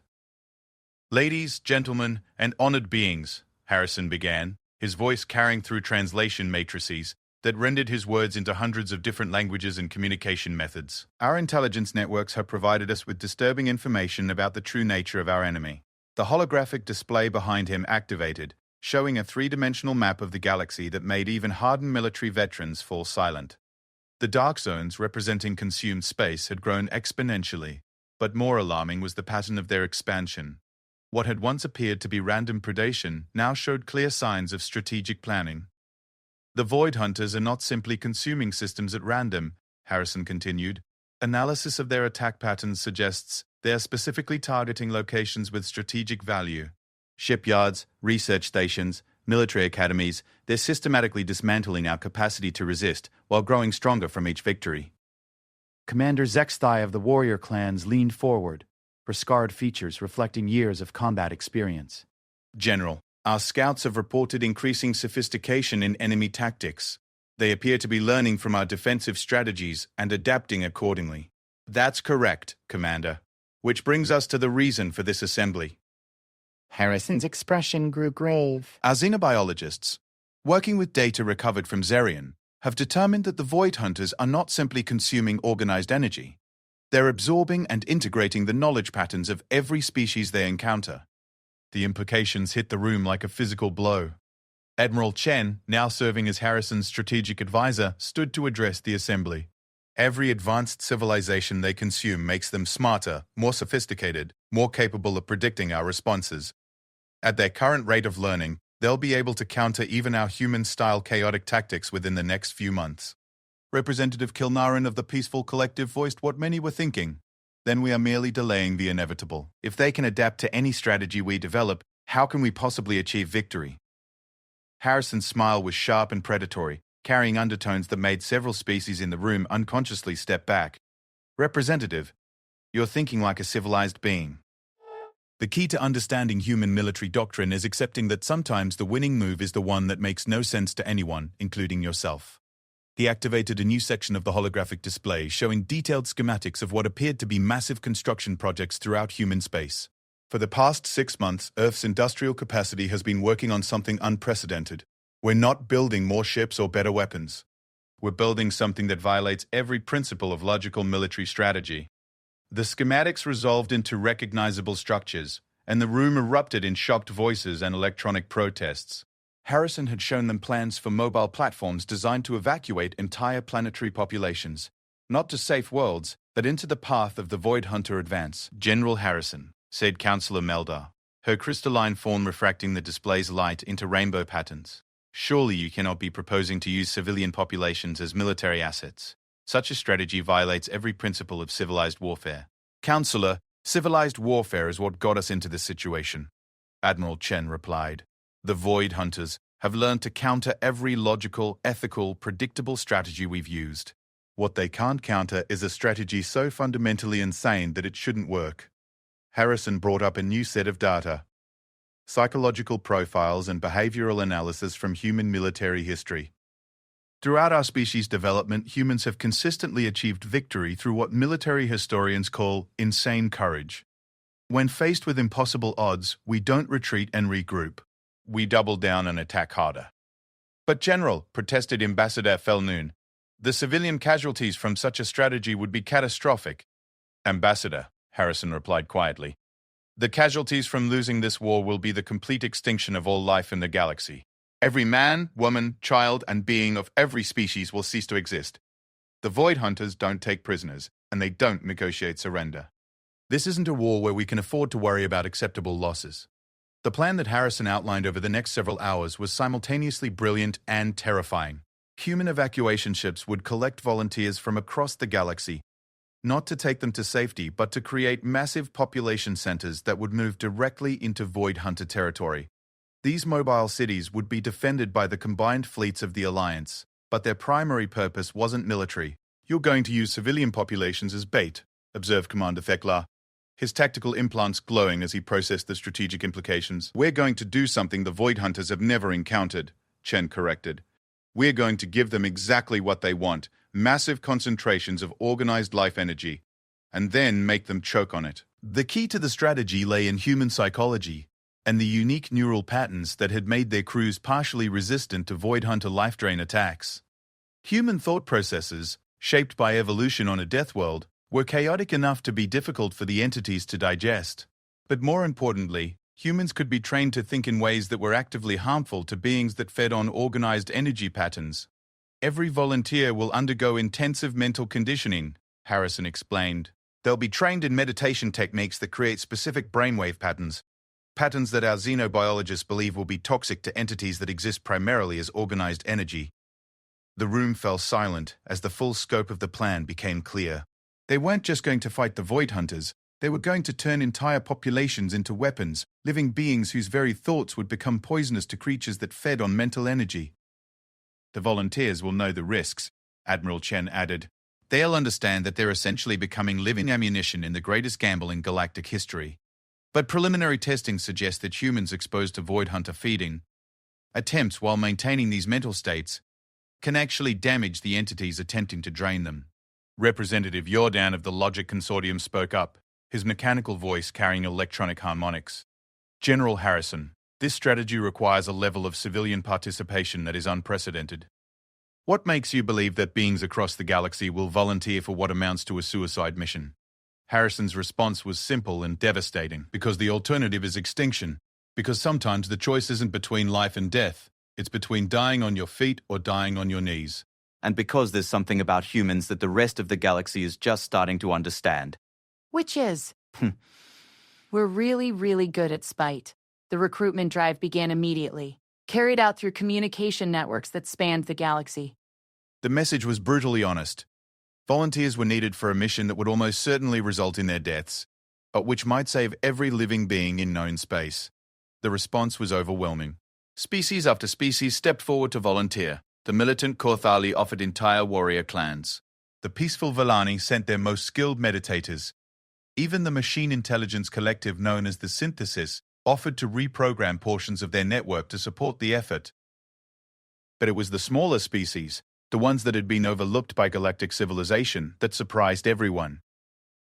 "Ladies, gentlemen, and honored beings," Harrison began, his voice carrying through translation matrices that rendered his words into hundreds of different languages and communication methods. "Our intelligence networks have provided us with disturbing information about the true nature of our enemy." The holographic display behind him activated, showing a 3-dimensional map of the galaxy that made even hardened military veterans fall silent. The dark zones representing consumed space had grown exponentially, but more alarming was the pattern of their expansion. What had once appeared to be random predation now showed clear signs of strategic planning. The Void Hunters are not simply consuming systems at random, Harrison continued. Analysis of their attack patterns suggests they are specifically targeting locations with strategic value. Shipyards, research stations, military academies, they're systematically dismantling our capacity to resist while growing stronger from each victory. Commander Zexthai of the warrior clans leaned forward, her scarred features reflecting years of combat experience. General, our scouts have reported increasing sophistication in enemy tactics. They appear to be learning from our defensive strategies and adapting accordingly. That's correct, Commander. Which brings us to the reason for this assembly. Harrison's expression grew grave. Our xenobiologists, working with data recovered from Zerion, have determined that the Void Hunters are not simply consuming organized energy. They're absorbing and integrating the knowledge patterns of every species they encounter. The implications hit the room like a physical blow. Admiral Chen, now serving as Harrison's strategic advisor, stood to address the assembly. Every advanced civilization they consume makes them smarter, more sophisticated, more capable of predicting our responses. At their current rate of learning, they'll be able to counter even our human-style chaotic tactics within the next few months. Representative Kilnaran of the Peaceful Collective voiced what many were thinking. Then we are merely delaying the inevitable. If they can adapt to any strategy we develop, how can we possibly achieve victory? Harrison's smile was sharp and predatory, carrying undertones that made several species in the room unconsciously step back. Representative, you're thinking like a civilized being. The key to understanding human military doctrine is accepting that sometimes the winning move is the one that makes no sense to anyone, including yourself. He activated a new section of the holographic display showing detailed schematics of what appeared to be massive construction projects throughout human space. For the past 6 months, Earth's industrial capacity has been working on something unprecedented. We're not building more ships or better weapons. We're building something that violates every principle of logical military strategy. The schematics resolved into recognizable structures, and the room erupted in shocked voices and electronic protests. Harrison had shown them plans for mobile platforms designed to evacuate entire planetary populations, not to safe worlds, but into the path of the Void Hunter advance. General Harrison, said Councillor Meldar, her crystalline form refracting the display's light into rainbow patterns. Surely you cannot be proposing to use civilian populations as military assets. Such a strategy violates every principle of civilized warfare. Councillor, civilized warfare is what got us into this situation. Admiral Chen replied. The Void Hunters have learned to counter every logical, ethical, predictable strategy we've used. What they can't counter is a strategy so fundamentally insane that it shouldn't work. Harrison brought up a new set of data. Psychological profiles and behavioral analysis from human military history. Throughout our species' development, humans have consistently achieved victory through what military historians call insane courage. When faced with impossible odds, we don't retreat and regroup. We double down and attack harder. But General, protested Ambassador Felnoon, the civilian casualties from such a strategy would be catastrophic. Ambassador, Harrison replied quietly, the casualties from losing this war will be the complete extinction of all life in the galaxy. Every man, woman, child, and being of every species will cease to exist. The Void Hunters don't take prisoners, and they don't negotiate surrender. This isn't a war where we can afford to worry about acceptable losses. The plan that Harrison outlined over the next several hours was simultaneously brilliant and terrifying. Human evacuation ships would collect volunteers from across the galaxy, not to take them to safety, but to create massive population centers that would move directly into Void Hunter territory. These mobile cities would be defended by the combined fleets of the Alliance, but their primary purpose wasn't military. You're going to use civilian populations as bait, observed Commander Thekla, his tactical implants glowing as he processed the strategic implications. We're going to do something the Void Hunters have never encountered, Chen corrected. We're going to give them exactly what they want, massive concentrations of organized life energy, and then make them choke on it. The key to the strategy lay in human psychology and the unique neural patterns that had made their crews partially resistant to Void Hunter life drain attacks. Human thought processes, shaped by evolution on a death world, were chaotic enough to be difficult for the entities to digest. But more importantly, humans could be trained to think in ways that were actively harmful to beings that fed on organized energy patterns. Every volunteer will undergo intensive mental conditioning, Harrison explained. They'll be trained in meditation techniques that create specific brainwave patterns, patterns that our xenobiologists believe will be toxic to entities that exist primarily as organized energy. The room fell silent as the full scope of the plan became clear. They weren't just going to fight the Void Hunters, they were going to turn entire populations into weapons, living beings whose very thoughts would become poisonous to creatures that fed on mental energy. The volunteers will know the risks, Admiral Chen added. They'll understand that they're essentially becoming living ammunition in the greatest gamble in galactic history. But preliminary testing suggests that humans exposed to Void Hunter feeding, attempts while maintaining these mental states, can actually damage the entities attempting to drain them. Representative Jordan of the Logic Consortium spoke up, his mechanical voice carrying electronic harmonics. General Harrison, this strategy requires a level of civilian participation that is unprecedented. What makes you believe that beings across the galaxy will volunteer for what amounts to a suicide mission? Harrison's response was simple and devastating, because the alternative is extinction. Because sometimes the choice isn't between life and death, it's between dying on your feet or dying on your knees. And because there's something about humans that the rest of the galaxy is just starting to understand. Which is? We're really, really good at spite. The recruitment drive began immediately, carried out through communication networks that spanned the galaxy. The message was brutally honest. Volunteers were needed for a mission that would almost certainly result in their deaths, but which might save every living being in known space. The response was overwhelming. Species after species stepped forward to volunteer. The militant Korthali offered entire warrior clans. The peaceful Villani sent their most skilled meditators. Even the machine intelligence collective known as the Synthesis offered to reprogram portions of their network to support the effort. But it was the smaller species, the ones that had been overlooked by galactic civilization, that surprised everyone.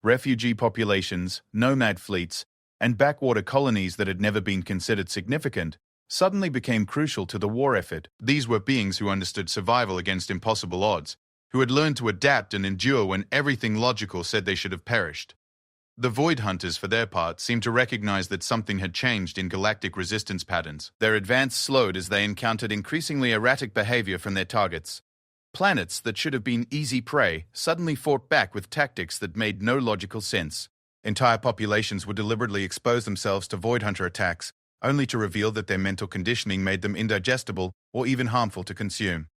Refugee populations, nomad fleets, and backwater colonies that had never been considered significant suddenly became crucial to the war effort. These were beings who understood survival against impossible odds, who had learned to adapt and endure when everything logical said they should have perished. The Void Hunters, for their part, seemed to recognize that something had changed in galactic resistance patterns. Their advance slowed as they encountered increasingly erratic behavior from their targets. Planets that should have been easy prey suddenly fought back with tactics that made no logical sense. Entire populations would deliberately expose themselves to Void Hunter attacks, only to reveal that their mental conditioning made them indigestible or even harmful to consume.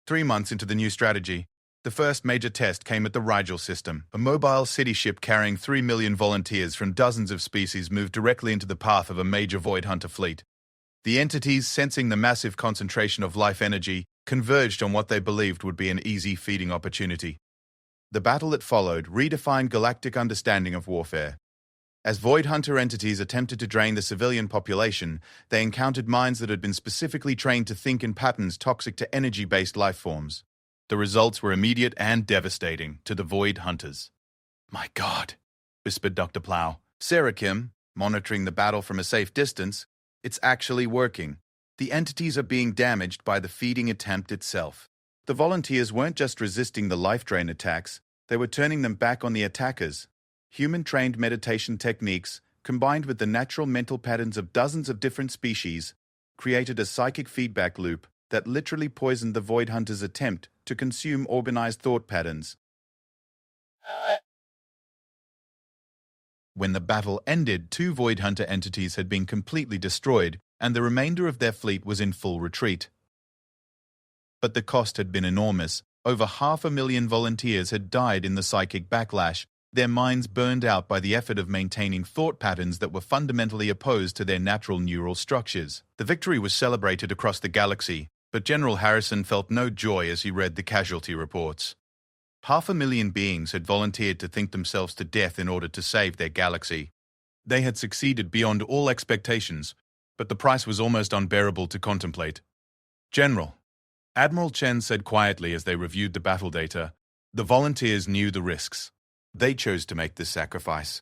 3 months into the new strategy, the first major test came at the Rigel system. A mobile city ship carrying 3 million volunteers from dozens of species moved directly into the path of a major Void Hunter fleet. The entities, sensing the massive concentration of life energy, converged on what they believed would be an easy feeding opportunity. The battle that followed redefined galactic understanding of warfare. As Void Hunter entities attempted to drain the civilian population, they encountered minds that had been specifically trained to think in patterns toxic to energy-based life forms. The results were immediate and devastating to the Void Hunters. "My God," whispered Dr. Plow. "Sarah Kim, monitoring the battle from a safe distance, it's actually working. The entities are being damaged by the feeding attempt itself. The volunteers weren't just resisting the life drain attacks, they were turning them back on the attackers. Human-trained meditation techniques, combined with the natural mental patterns of dozens of different species, created a psychic feedback loop that literally poisoned the Void Hunters' attempt to consume organized thought patterns. When the battle ended, 2 Void Hunter entities had been completely destroyed, and the remainder of their fleet was in full retreat. But the cost had been enormous. Over 500,000 volunteers had died in the psychic backlash, their minds burned out by the effort of maintaining thought patterns that were fundamentally opposed to their natural neural structures. The victory was celebrated across the galaxy, but General Harrison felt no joy as he read the casualty reports. 500,000 beings had volunteered to think themselves to death in order to save their galaxy. They had succeeded beyond all expectations, but the price was almost unbearable to contemplate. "General," Admiral Chen said quietly as they reviewed the battle data, "the volunteers knew the risks. They chose to make this sacrifice."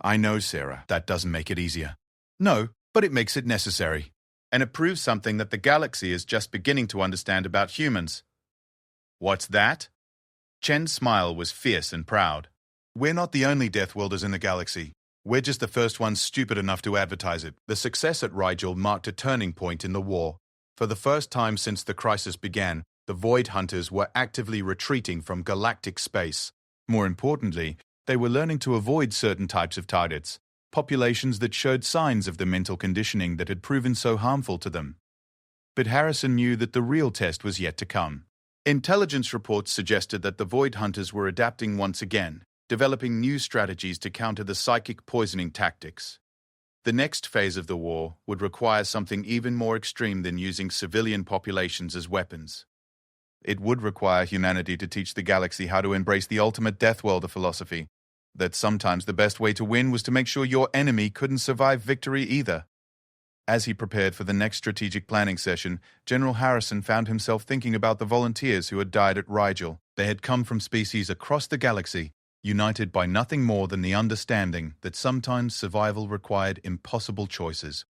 "I know, Sarah, that doesn't make it easier." "No, but it makes it necessary. And it proves something that the galaxy is just beginning to understand about humans." "What's that?" Chen's smile was fierce and proud. "We're not the only Deathworlders in the galaxy. We're just the first ones stupid enough to advertise it." The success at Rigel marked a turning point in the war. For the first time since the crisis began, The Void Hunters were actively retreating from galactic space. More importantly, they were learning to avoid certain types of targets, populations that showed signs of the mental conditioning that had proven so harmful to them. But Harrison knew that the real test was yet to come. Intelligence reports suggested that the Void Hunters were adapting once again, developing new strategies to counter the psychic poisoning tactics. The next phase of the war would require something even more extreme than using civilian populations as weapons. It would require humanity to teach the galaxy how to embrace the ultimate Deathworlder philosophy, that sometimes the best way to win was to make sure your enemy couldn't survive victory either. As he prepared for the next strategic planning session, General Harrison found himself thinking about the volunteers who had died at Rigel. They had come from species across the galaxy, united by nothing more than the understanding that sometimes survival required impossible choices.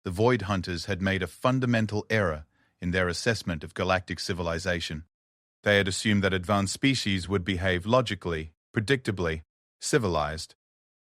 The Void Hunters had made a fundamental error in their assessment of galactic civilization. They had assumed that advanced species would behave logically, predictably, civilized.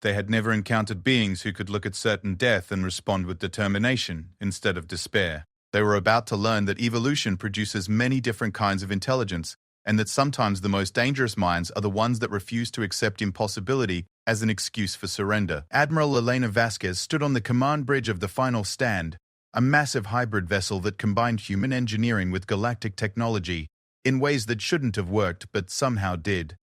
They had never encountered beings who could look at certain death and respond with determination instead of despair. They were about to learn that evolution produces many different kinds of intelligence, and that sometimes the most dangerous minds are the ones that refuse to accept impossibility as an excuse for surrender. Admiral Elena Vasquez stood on the command bridge of the Final Stand, a massive hybrid vessel that combined human engineering with galactic technology in ways that shouldn't have worked but somehow did.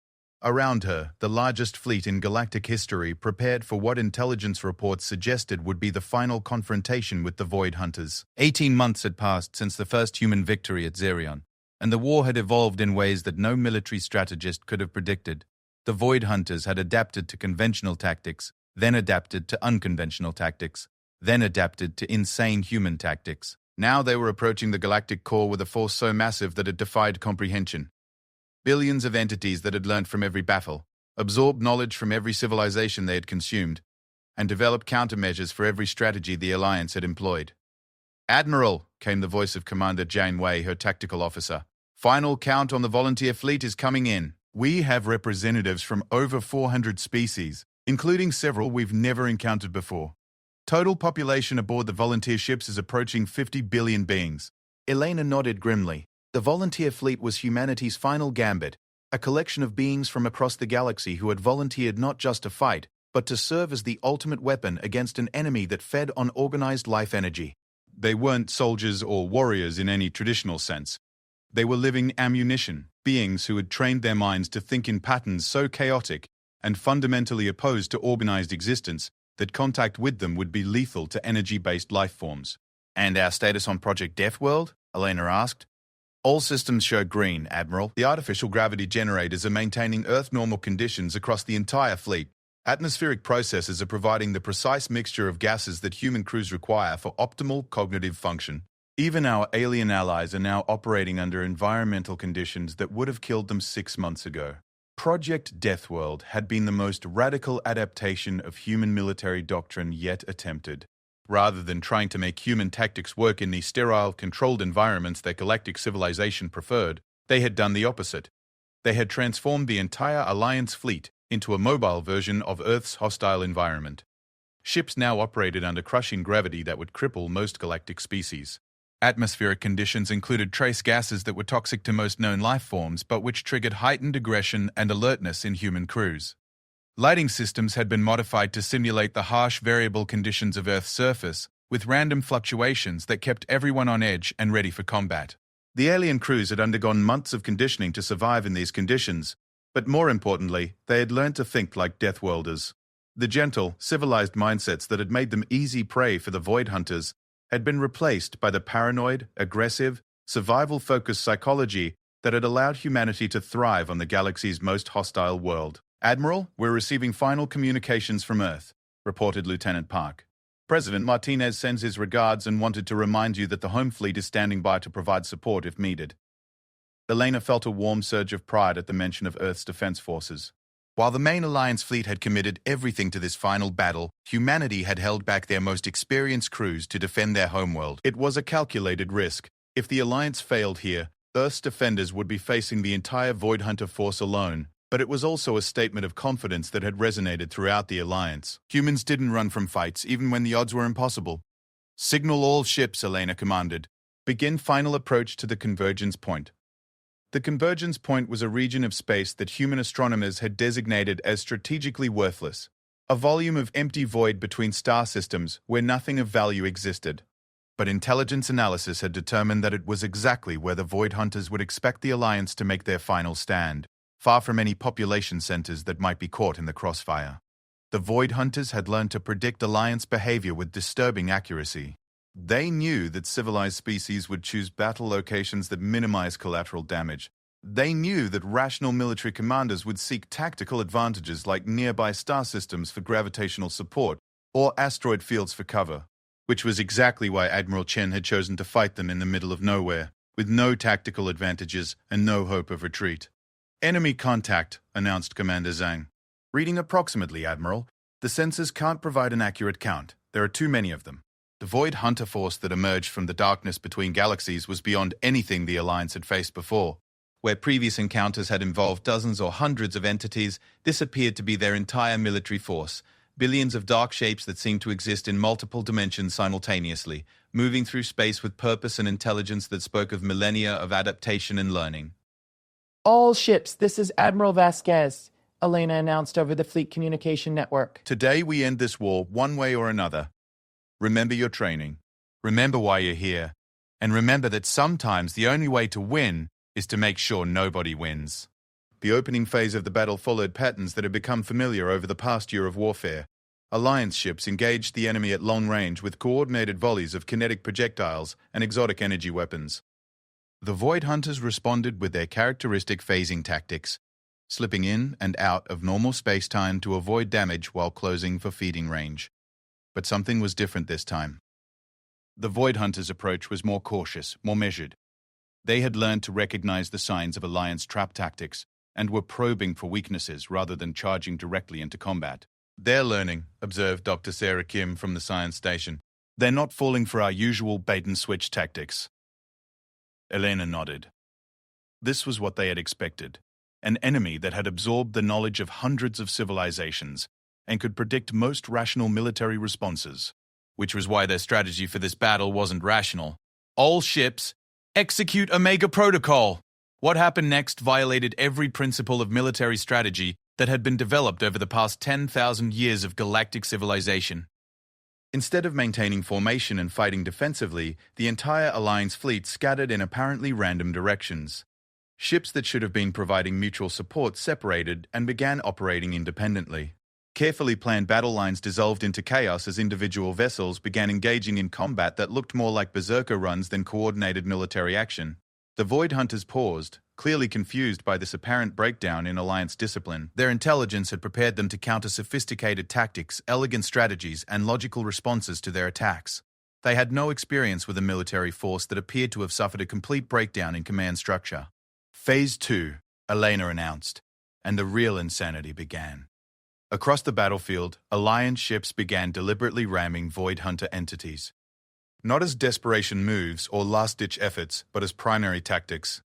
Around her, the largest fleet in galactic history prepared for what intelligence reports suggested would be the final confrontation with the Void Hunters. 18 months had passed since the first human victory at Xerion, and the war had evolved in ways that no military strategist could have predicted. The Void Hunters had adapted to conventional tactics, then adapted to unconventional tactics, then adapted to insane human tactics. Now they were approaching the galactic core with a force so massive that it defied comprehension. Billions of entities that had learned from every battle, absorbed knowledge from every civilization they had consumed, and developed countermeasures for every strategy the Alliance had employed. "Admiral," came the voice of Commander Janeway, her tactical officer. "Final count on the volunteer fleet is coming in. We have representatives from over 400 species, including several we've never encountered before. Total population aboard the volunteer ships is approaching 50 billion beings." Elena nodded grimly. The volunteer fleet was humanity's final gambit, a collection of beings from across the galaxy who had volunteered not just to fight, but to serve as the ultimate weapon against an enemy that fed on organized life energy. They weren't soldiers or warriors in any traditional sense. They were living ammunition, beings who had trained their minds to think in patterns so chaotic and fundamentally opposed to organized existence that contact with them would be lethal to energy-based life forms. "And our status on Project Deathworld?" Elena asked. "All systems show green, Admiral. The artificial gravity generators are maintaining Earth-normal conditions across the entire fleet. Atmospheric processes are providing the precise mixture of gases that human crews require for optimal cognitive function. Even our alien allies are now operating under environmental conditions that would have killed them 6 months ago." Project Deathworld had been the most radical adaptation of human military doctrine yet attempted. Rather than trying to make human tactics work in the sterile, controlled environments that galactic civilization preferred, they had done the opposite. They had transformed the entire Alliance fleet into a mobile version of Earth's hostile environment. Ships now operated under crushing gravity that would cripple most galactic species. Atmospheric conditions included trace gases that were toxic to most known life forms, but which triggered heightened aggression and alertness in human crews. Lighting systems had been modified to simulate the harsh variable conditions of Earth's surface, with random fluctuations that kept everyone on edge and ready for combat. The alien crews had undergone months of conditioning to survive in these conditions, but more importantly, they had learned to think like Deathworlders. The gentle, civilized mindsets that had made them easy prey for the Void Hunters had been replaced by the paranoid, aggressive, survival-focused psychology that had allowed humanity to thrive on the galaxy's most hostile world. "Admiral, we're receiving final communications from Earth," reported Lieutenant Park. "President Martinez sends his regards and wanted to remind you that the home fleet is standing by to provide support if needed." Elena felt a warm surge of pride at the mention of Earth's defense forces. While the main Alliance fleet had committed everything to this final battle, humanity had held back their most experienced crews to defend their homeworld. It was a calculated risk. If the Alliance failed here, Earth's defenders would be facing the entire Void Hunter force alone. But it was also a statement of confidence that had resonated throughout the Alliance. Humans didn't run from fights, even when the odds were impossible. "Signal all ships," Elena commanded. "Begin final approach to the convergence point. The convergence point was a region of space that human astronomers had designated as strategically worthless, a volume of empty void between star systems where nothing of value existed. But intelligence analysis had determined that it was exactly where the Void Hunters would expect the Alliance to make their final stand, far from any population centers that might be caught in the crossfire. The Void Hunters had learned to predict Alliance behavior with disturbing accuracy. They knew that civilized species would choose battle locations that minimize collateral damage. They knew that rational military commanders would seek tactical advantages like nearby star systems for gravitational support or asteroid fields for cover, which was exactly why Admiral Chen had chosen to fight them in the middle of nowhere, with no tactical advantages and no hope of retreat. "Enemy contact," announced Commander Zhang. "Reading approximately, Admiral. The sensors can't provide an accurate count. There are too many of them." The Void Hunter force that emerged from the darkness between galaxies was beyond anything the Alliance had faced before. Where previous encounters had involved dozens or hundreds of entities, this appeared to be their entire military force. Billions of dark shapes that seemed to exist in multiple dimensions simultaneously, moving through space with purpose and intelligence that spoke of millennia of adaptation and learning. "All ships, this is Admiral Vasquez," Elena announced over the Fleet Communication Network. "Today we end this war one way or another. Remember your training. Remember why you're here. And remember that sometimes the only way to win is to make sure nobody wins." The opening phase of the battle followed patterns that had become familiar over the past year of warfare. Alliance ships engaged the enemy at long range with coordinated volleys of kinetic projectiles and exotic energy weapons. The Void Hunters responded with their characteristic phasing tactics, slipping in and out of normal space-time to avoid damage while closing for feeding range. But something was different this time. The Void Hunters' approach was more cautious, more measured. They had learned to recognize the signs of Alliance trap tactics and were probing for weaknesses rather than charging directly into combat. "They're learning," observed Dr. Sarah Kim from the science station. "They're not falling for our usual bait-and-switch tactics." Elena nodded. This was what they had expected. An enemy that had absorbed the knowledge of hundreds of civilizations and could predict most rational military responses. Which was why their strategy for this battle wasn't rational. "All ships, execute Omega Protocol!" What happened next violated every principle of military strategy that had been developed over the past 10,000 years of galactic civilization. Instead of maintaining formation and fighting defensively, the entire Alliance fleet scattered in apparently random directions. Ships that should have been providing mutual support separated and began operating independently. Carefully planned battle lines dissolved into chaos as individual vessels began engaging in combat that looked more like berserker runs than coordinated military action. The Void Hunters paused, clearly confused by this apparent breakdown in Alliance discipline. Their intelligence had prepared them to counter sophisticated tactics, elegant strategies, and logical responses to their attacks. They had no experience with a military force that appeared to have suffered a complete breakdown in command structure. "Phase 2, Elena announced, and the real insanity began. Across the battlefield, Alliance ships began deliberately ramming Void Hunter entities. Not as desperation moves or last-ditch efforts, but as primary tactics.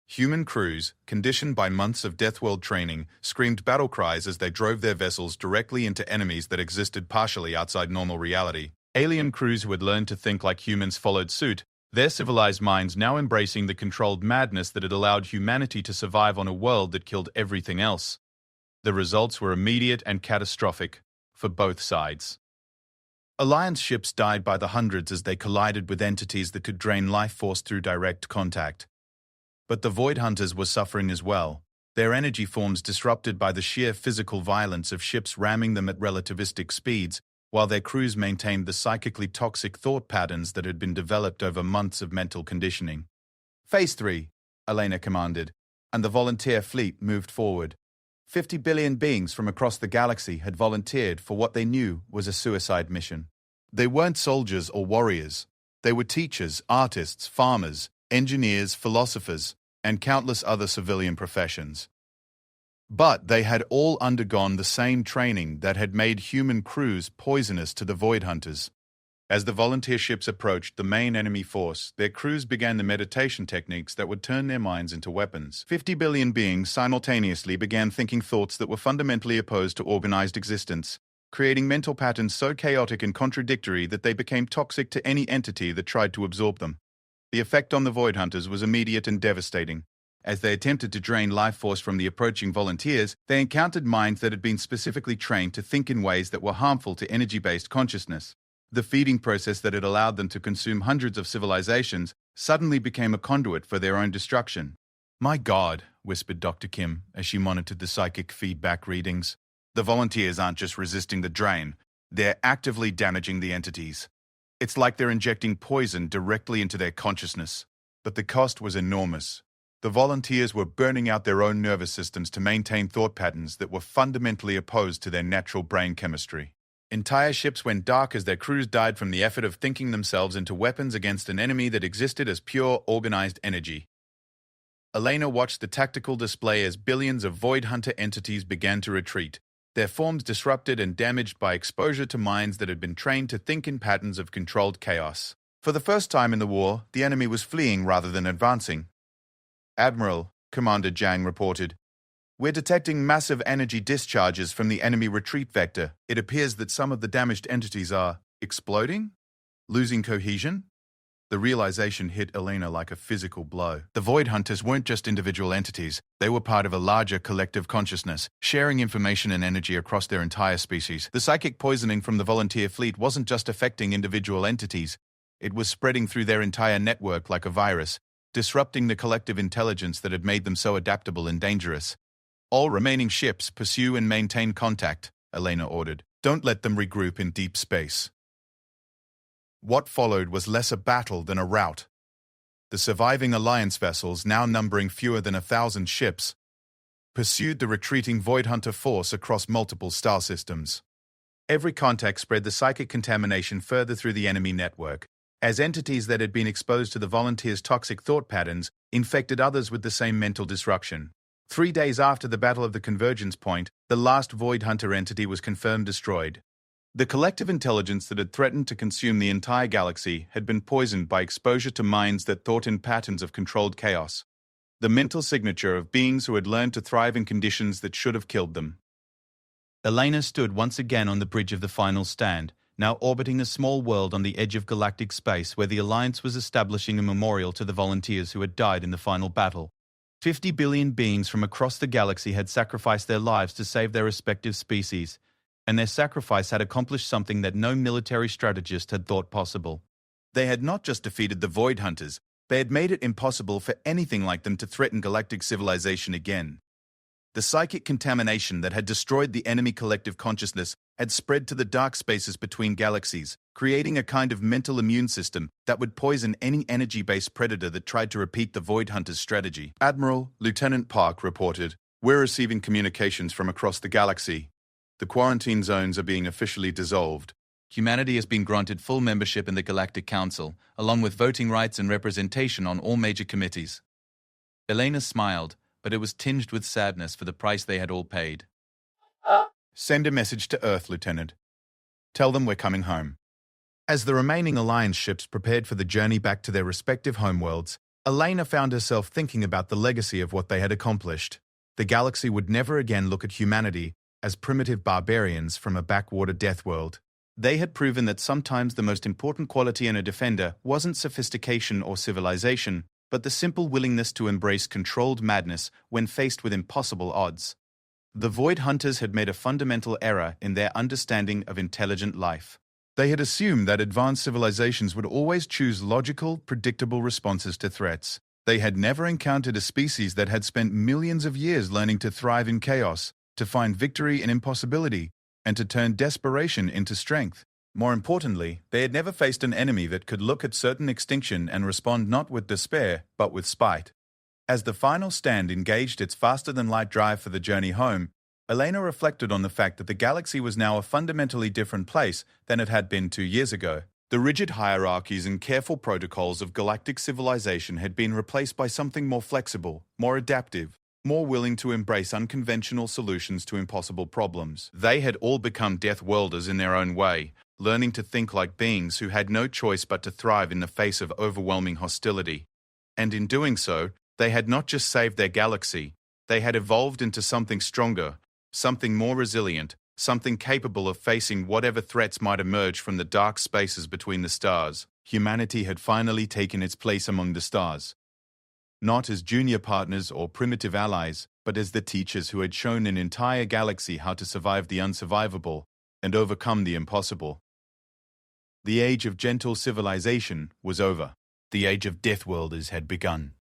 Human crews, conditioned by months of Deathworld training, screamed battle cries as they drove their vessels directly into enemies that existed partially outside normal reality. Alien crews who had learned to think like humans followed suit, their civilized minds now embracing the controlled madness that had allowed humanity to survive on a world that killed everything else. The results were immediate and catastrophic for both sides. Alliance ships died by the hundreds as they collided with entities that could drain life force through direct contact. But the Void Hunters were suffering as well, their energy forms disrupted by the sheer physical violence of ships ramming them at relativistic speeds, while their crews maintained the psychically toxic thought patterns that had been developed over months of mental conditioning. "Phase 3, Elena commanded, and the volunteer fleet moved forward. 50 billion beings from across the galaxy had volunteered for what they knew was a suicide mission. They weren't soldiers or warriors. They were teachers, artists, farmers, engineers, philosophers, and countless other civilian professions. But they had all undergone the same training that had made human crews poisonous to the Void Hunters. As the volunteer ships approached the main enemy force, their crews began the meditation techniques that would turn their minds into weapons. 50 billion beings simultaneously began thinking thoughts that were fundamentally opposed to organized existence, creating mental patterns so chaotic and contradictory that they became toxic to any entity that tried to absorb them. The effect on the Void Hunters was immediate and devastating. As they attempted to drain life force from the approaching volunteers, they encountered minds that had been specifically trained to think in ways that were harmful to energy-based consciousness. The feeding process that had allowed them to consume hundreds of civilizations suddenly became a conduit for their own destruction. "My God," whispered Dr. Kim as she monitored the psychic feedback readings. "The volunteers aren't just resisting the drain, they're actively damaging the entities. It's like they're injecting poison directly into their consciousness." But the cost was enormous. The volunteers were burning out their own nervous systems to maintain thought patterns that were fundamentally opposed to their natural brain chemistry. Entire ships went dark as their crews died from the effort of thinking themselves into weapons against an enemy that existed as pure, organized energy. Elena watched the tactical display as billions of Void Hunter entities began to retreat, their forms disrupted and damaged by exposure to minds that had been trained to think in patterns of controlled chaos. For the first time in the war, the enemy was fleeing rather than advancing. "Admiral," Commander Zhang reported, "we're detecting massive energy discharges from the enemy retreat vector. It appears that some of the damaged entities are exploding? Losing cohesion?" The realization hit Elena like a physical blow. The Void Hunters weren't just individual entities. They were part of a larger collective consciousness, sharing information and energy across their entire species. The psychic poisoning from the volunteer fleet wasn't just affecting individual entities. It was spreading through their entire network like a virus, disrupting the collective intelligence that had made them so adaptable and dangerous. "All remaining ships pursue and maintain contact," Elena ordered. "Don't let them regroup in deep space." What followed was less a battle than a rout. The surviving Alliance vessels, now numbering fewer than 1,000 ships, pursued the retreating Void Hunter force across multiple star systems. Every contact spread the psychic contamination further through the enemy network, as entities that had been exposed to the volunteers' toxic thought patterns infected others with the same mental disruption. 3 days after the Battle of the Convergence Point, the last Void Hunter entity was confirmed destroyed. The collective intelligence that had threatened to consume the entire galaxy had been poisoned by exposure to minds that thought in patterns of controlled chaos, the mental signature of beings who had learned to thrive in conditions that should have killed them. Elena stood once again on the bridge of the final stand, now orbiting a small world on the edge of galactic space where the Alliance was establishing a memorial to the volunteers who had died in the final battle. 50 billion beings from across the galaxy had sacrificed their lives to save their respective species, and their sacrifice had accomplished something that no military strategist had thought possible. They had not just defeated the Void Hunters, they had made it impossible for anything like them to threaten galactic civilization again. The psychic contamination that had destroyed the enemy collective consciousness had spread to the dark spaces between galaxies, creating a kind of mental immune system that would poison any energy-based predator that tried to repeat the Void Hunters' strategy. "Admiral," Lieutenant Park reported, "we're receiving communications from across the galaxy. The quarantine zones are being officially dissolved. Humanity has been granted full membership in the Galactic Council, along with voting rights and representation on all major committees." Elena smiled, but it was tinged with sadness for the price they had all paid. "Send a message to Earth, Lieutenant. Tell them we're coming home." As the remaining Alliance ships prepared for the journey back to their respective homeworlds, Elena found herself thinking about the legacy of what they had accomplished. The galaxy would never again look at humanity as primitive barbarians from a backwater death world. They had proven that sometimes the most important quality in a defender wasn't sophistication or civilization, but the simple willingness to embrace controlled madness when faced with impossible odds. The Void Hunters had made a fundamental error in their understanding of intelligent life. They had assumed that advanced civilizations would always choose logical, predictable responses to threats. They had never encountered a species that had spent millions of years learning to thrive in chaos, to find victory in impossibility, and to turn desperation into strength. More importantly, they had never faced an enemy that could look at certain extinction and respond not with despair, but with spite. As the final stand engaged its faster-than-light drive for the journey home, Elena reflected on the fact that the galaxy was now a fundamentally different place than it had been 2 years ago. The rigid hierarchies and careful protocols of galactic civilization had been replaced by something more flexible, more adaptive, more willing to embrace unconventional solutions to impossible problems. They had all become Deathworlders in their own way, learning to think like beings who had no choice but to thrive in the face of overwhelming hostility. And in doing so, they had not just saved their galaxy, they had evolved into something stronger, something more resilient, something capable of facing whatever threats might emerge from the dark spaces between the stars. Humanity had finally taken its place among the stars. not as junior partners or primitive allies, but as the teachers who had shown an entire galaxy how to survive the unsurvivable and overcome the impossible. The age of gentle civilization was over. The age of Deathworlders had begun.